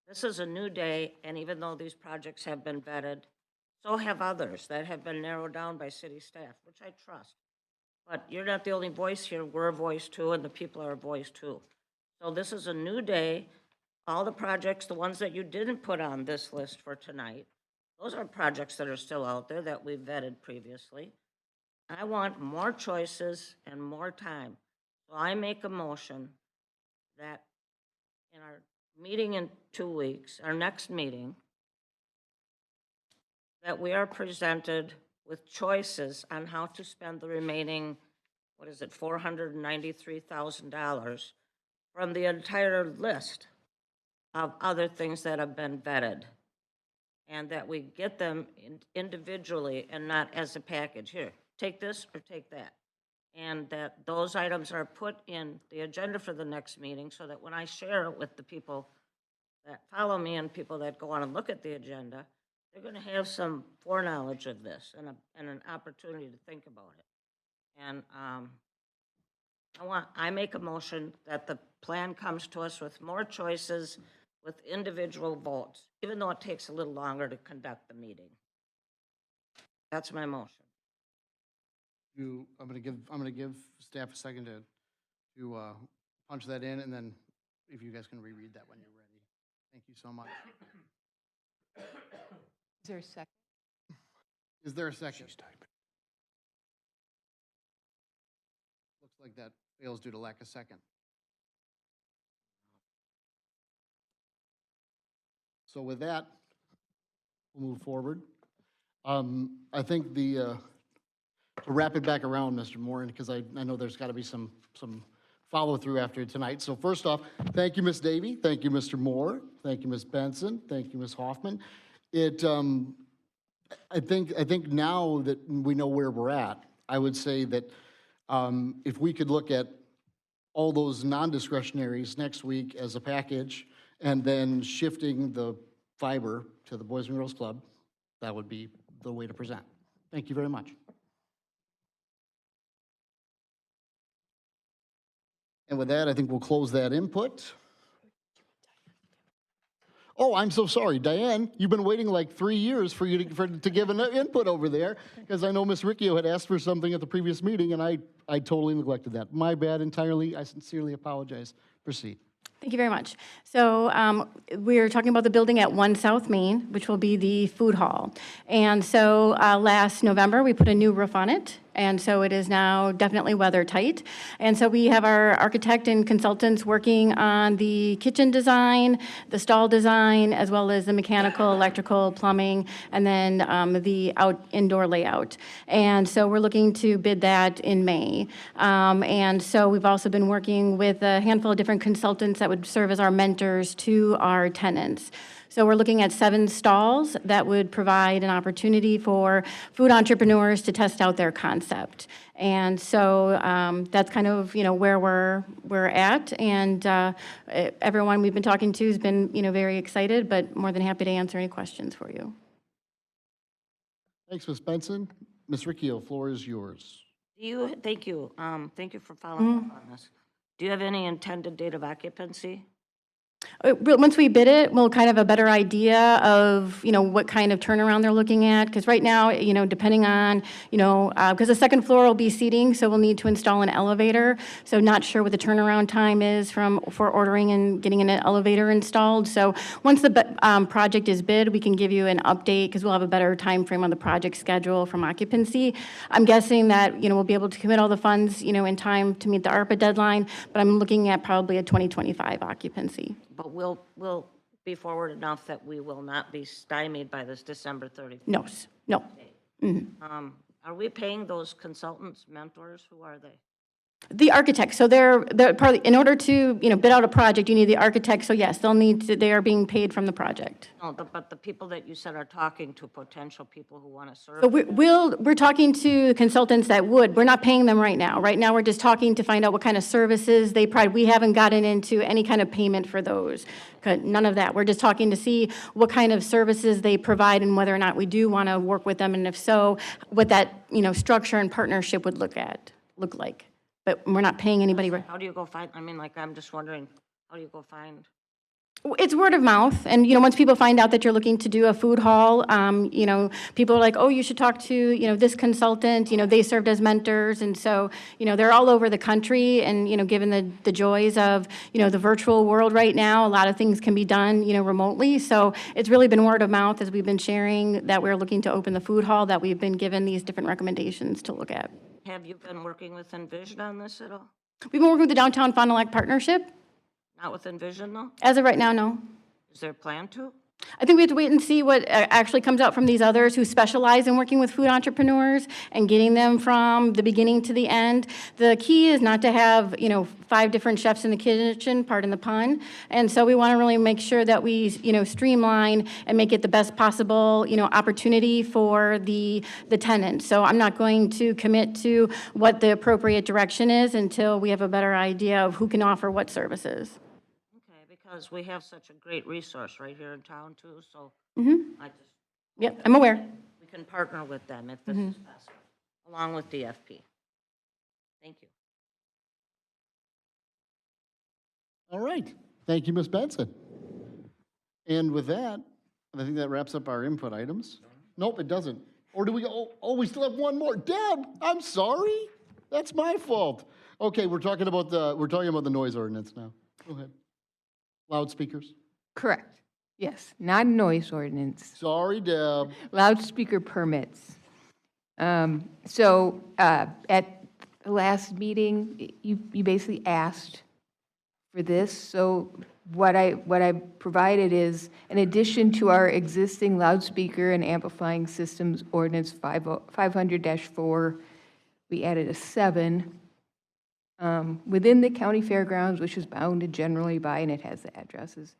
this is a new day, and even though these projects have been vetted, so have others that have been narrowed down by city staff, which I trust. But you're not the only voice here. We're a voice too, and the people are a voice too. So this is a new day. All the projects, the ones that you didn't put on this list for tonight, those are projects that are still out there that we vetted previously. I want more choices and more time. So I make a motion that in our meeting in 2 weeks, our next meeting, that we are presented with choices on how to spend the remaining, what is it, $493,000 from the entire list of other things that have been vetted, and that we get them individually and not as a package. Here, take this or take that. And that those items are put in the agenda for the next meeting so that when I share it with the people that follow me and people that go on and look at the agenda, they're gonna have some foreknowledge of this and an opportunity to think about it. And, I make a motion that the plan comes to us with more choices, with individual votes, even though it takes a little longer to conduct the meeting. That's my motion.
I'm gonna give staff a second to punch that in, and then if you guys can reread that when you're ready. Thank you so much.
Is there a second?
Is there a second? Looks like that fails due to lack of second. So with that, we'll move forward. I think to wrap it back around, Mr. Moore, because I know there's got to be some follow-through after tonight. So first off, thank you, Ms. Davy. Thank you, Mr. Moore. Thank you, Ms. Benson. Thank you, Ms. Hoffman. I think now that we know where we're at, I would say that if we could look at all those non-discretionaries next week as a package, and then shifting the fiber to the Boys and Girls Club, that would be the way to present. Thank you very much. And with that, I think we'll close that input. Oh, I'm so sorry, Diane, you've been waiting like 3 years for you to give an input over there, because I know Ms. Riccio had asked for something at the previous meeting, and I totally neglected that. My bad entirely. I sincerely apologize. Proceed.
Thank you very much. So we're talking about the building at 1 South Main, which will be the food hall. And so last November, we put a new roof on it. And so it is now definitely weather tight. And so we have our architect and consultants working on the kitchen design, the stall design, as well as the mechanical, electrical, plumbing, and then the indoor layout. And so we're looking to bid that in May. And so we've also been working with a handful of different consultants that would serve as our mentors to our tenants. So we're looking at 7 stalls that would provide an opportunity for food entrepreneurs to test out their concept. And so that's kind of, where we're at. And everyone we've been talking to has been, very excited, but more than happy to answer any questions for you.
Thanks, Ms. Benson. Ms. Riccio, floor is yours.
Thank you. Thank you for following up on this. Do you have any intended date of occupancy?
Once we bid it, we'll kind of have a better idea of, what kind of turnaround they're looking at. Because right now, depending on, because the second floor will be seating, so we'll need to install an elevator. So not sure what the turnaround time is for ordering and getting an elevator installed. So once the project is bid, we can give you an update because we'll have a better time frame on the project schedule from occupancy. I'm guessing that, we'll be able to commit all the funds, in time to meet the ARPA deadline, but I'm looking at probably a 2025 occupancy.
But we'll be forward enough that we will not be stymied by this December 31st.
No.
Are we paying those consultants, mentors? Who are they?
The architect. So they're probably, in order to, bid out a project, you need the architect. So yes, they are being paid from the project.
No, but the people that you said are talking to potential people who want to serve.
So we're talking to consultants that would. We're not paying them right now. Right now, we're just talking to find out what kind of services they provide. We haven't gotten into any kind of payment for those. None of that. We're just talking to see what kind of services they provide and whether or not we do want to work with them, and if so, what that structure and partnership would look like. But we're not paying anybody.
How do you go find, I'm just wondering, how do you go find?
It's word of mouth, and once people find out that you're looking to do a food hall, people are like, oh, you should talk to this consultant. They served as mentors, and so they're all over the country. And given the joys of the virtual world right now, a lot of things can be done remotely. So it's really been word of mouth as we've been sharing that we're looking to open the food hall, that we've been given these different recommendations to look at.
Have you been working with Envision on this at all?
We've been working with the Downtown Fond du Lac Partnership.
Not with Envision, though?
As of right now, no.
Is there a plan to?
I think we have to wait and see what actually comes out from these others who specialize in working with food entrepreneurs and getting them from the beginning to the end. The key is not to have, 5 different chefs in the kitchen, pardon the pun. And so we want to really make sure that we, streamline and make it the best possible, opportunity for the tenant. So I'm not going to commit to what the appropriate direction is until we have a better idea of who can offer what services.
because we have such a great resource right here in town too, so
Mm-hmm.
I just.
Yep, I'm aware.
We can partner with them if this is possible, along with DFP. Thank you.
All right. Thank you, Ms. Benson. And with that, I think that wraps up our input items. Nope, it doesn't. Or do we, we still have one more. Deb, I'm sorry. That's my fault. Okay, we're talking about the noise ordinance now. Go ahead. Loudspeakers.
Correct. Yes, not a noise ordinance.
Sorry, Deb.
Loudspeaker permits. So at the last meeting, you basically asked for this. So what I provided is, in addition to our existing loudspeaker and amplifying systems ordinance 500-4, we added a 7. Within the county fairgrounds, which is bounded generally by, and it has the addresses,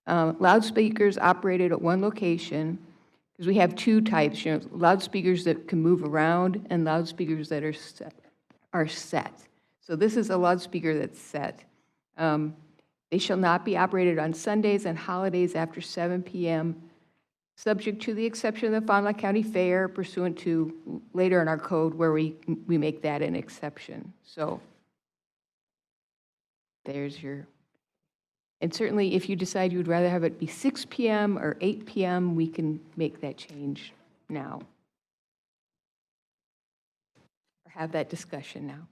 loudspeakers operated at one location, because we have 2 types, loudspeakers that can move around and loudspeakers that are set. So this is a loudspeaker that's set. They shall not be operated on Sundays and holidays after 7 p.m., subject to the exception of the Fond du Lac County Fair pursuant to later in our code where we make that an exception. So there's your, and certainly if you decide you would rather have it be 6 p.m. or 8 p.m., we can make that change now. Or have that discussion now.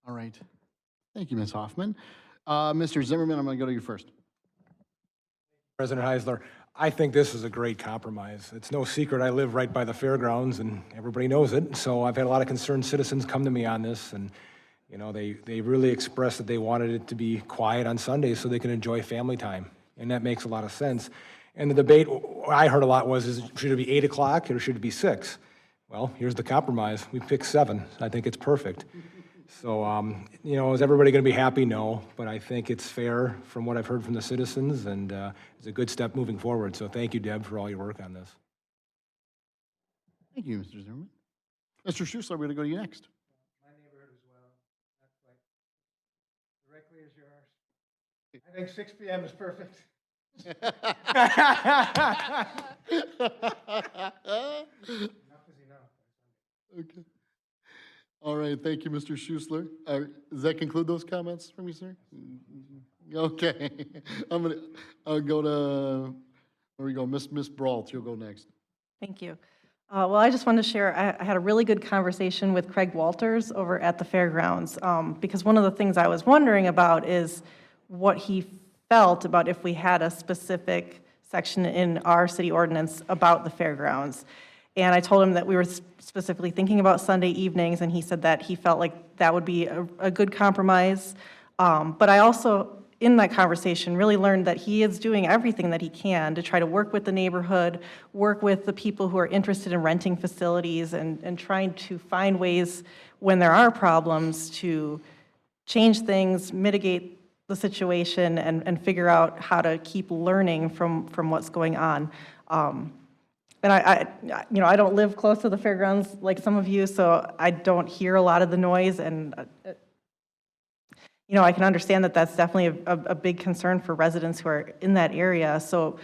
All right. Thank you, Ms. Hoffman. Mr. Zimmerman, I'm going to go to you first.
President Heisler, I think this is a great compromise. It's no secret I live right by the fairgrounds, and everybody knows it. So I've had a lot of concerned citizens come to me on this, and you know, they really expressed that they wanted it to be quiet on Sundays so they can enjoy family time, and that makes a lot of sense. And the debate I heard a lot was, should it be 8 o'clock or should it be 6? Well, here's the compromise. We picked 7. I think it's perfect. So, you know, is everybody going to be happy? No, but I think it's fair from what I've heard from the citizens, and it's a good step moving forward. So thank you, Deb, for all your work on this.
Thank you, Mr. Zimmerman. Mr. Schuessler, we're going to go to you next.
My neighborhood as well. That's like directly as yours. I think 6 p.m. is perfect. Enough is enough.
Okay. All right, thank you, Mr. Schuessler. Does that conclude those comments from you, sir? Okay. I'll go to, where we go, Miss Brault, you'll go next.
Thank you. Well, I just wanted to share, I had a really good conversation with Craig Walters over at the fairgrounds, because one of the things I was wondering about is what he felt about if we had a specific section in our city ordinance about the fairgrounds. And I told him that we were specifically thinking about Sunday evenings, and he said that he felt like that would be a good compromise. But I also, in that conversation, really learned that he is doing everything that he can to try to work with the neighborhood, work with the people who are interested in renting facilities, and trying to find ways when there are problems to change things, mitigate the situation, and figure out how to keep learning from what's going on. And I don't live close to the fairgrounds like some of you, so I don't hear a lot of the noise, and I can understand that that's definitely a big concern for residents who are in that area. So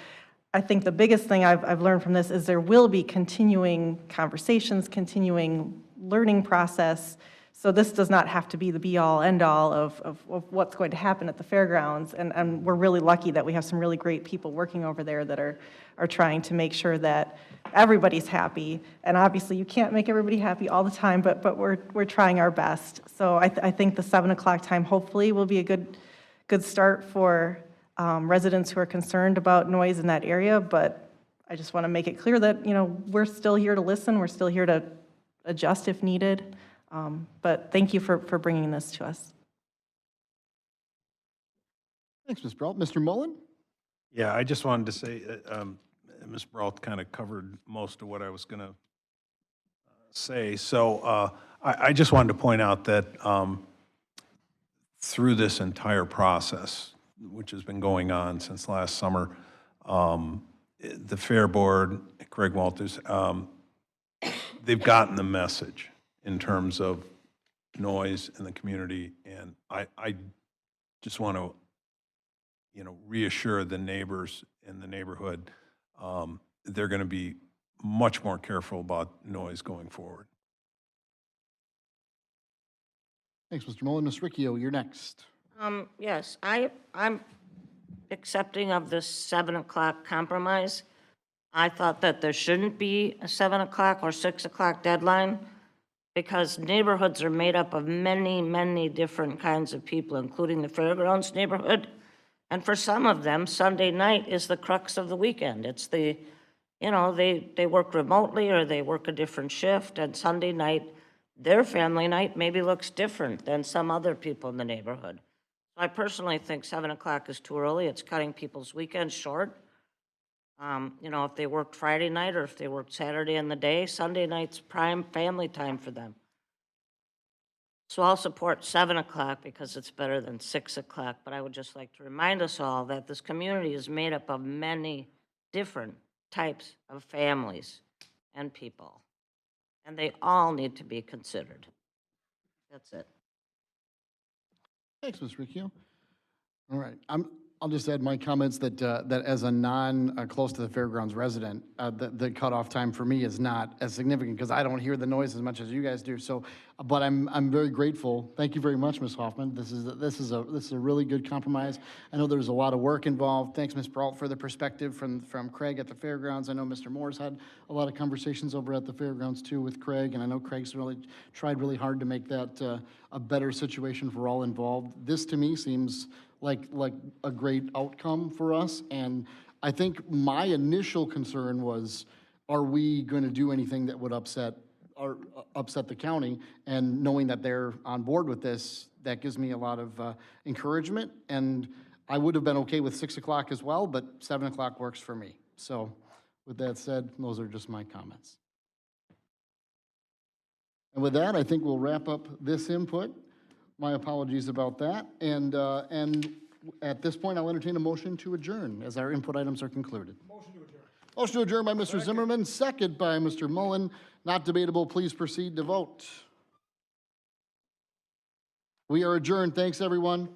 I think the biggest thing I've learned from this is there will be continuing conversations, continuing learning process. So this does not have to be the be-all, end-all of what's going to happen at the fairgrounds. And we're really lucky that we have some really great people working over there that are trying to make sure that everybody's happy. And obviously, you can't make everybody happy all the time, but we're trying our best. So I think the 7 o'clock time hopefully will be a good start for residents who are concerned about noise in that area. But I just want to make it clear that, we're still here to listen. We're still here to adjust if needed. But thank you for bringing this to us.
Thanks, Ms. Brault. Mr. Mullen?
Yeah, I just wanted to say, Ms. Brault kind of covered most of what I was going to say. So I just wanted to point out that through this entire process, which has been going on since last summer, the Fair Board, Craig Walters, they've gotten the message in terms of noise in the community, and I just want to, reassure the neighbors in the neighborhood, they're going to be much more careful about noise going forward.
Thanks, Mr. Mullen. Ms. Ricchio, you're next.
Yes, I'm accepting of this 7 o'clock compromise. I thought that there shouldn't be a 7 o'clock or 6 o'clock deadline because neighborhoods are made up of many, many different kinds of people, including the Fairgrounds neighborhood. And for some of them, Sunday night is the crux of the weekend. It's the, they work remotely or they work a different shift, and Sunday night, their family night maybe looks different than some other people in the neighborhood. So I personally think 7 o'clock is too early. It's cutting people's weekends short. If they worked Friday night or if they worked Saturday in the day, Sunday night's prime family time for them. So I'll support 7 o'clock because it's better than 6 o'clock, but I would just like to remind us all that this community is made up of many different types of families and people, and they all need to be considered. That's it.
Thanks, Ms. Ricchio. All right, I'll just add my comments that as a close to the fairgrounds resident, the cutoff time for me is not as significant because I don't hear the noise as much as you guys do. So, but I'm very grateful. Thank you very much, Ms. Hoffman. This is a really good compromise. I know there's a lot of work involved. Thanks, Ms. Brault, for the perspective from Craig at the fairgrounds. I know Mr. Moore's had a lot of conversations over at the fairgrounds too with Craig, and I know Craig's really tried really hard to make that a better situation for all involved. This to me seems like a great outcome for us. And I think my initial concern was, are we going to do anything that would upset the county? And knowing that they're on board with this, that gives me a lot of encouragement. And I would have been okay with 6 o'clock as well, but 7 o'clock works for me. So with that said, those are just my comments. And with that, I think we'll wrap up this input. My apologies about that. And at this point, I'll entertain a motion to adjourn as our input items are concluded. Motion to adjourn. Motion to adjourn by Mr. Zimmerman, second by Mr. Mullen. Not debatable. Please proceed to vote. We are adjourned. Thanks, everyone.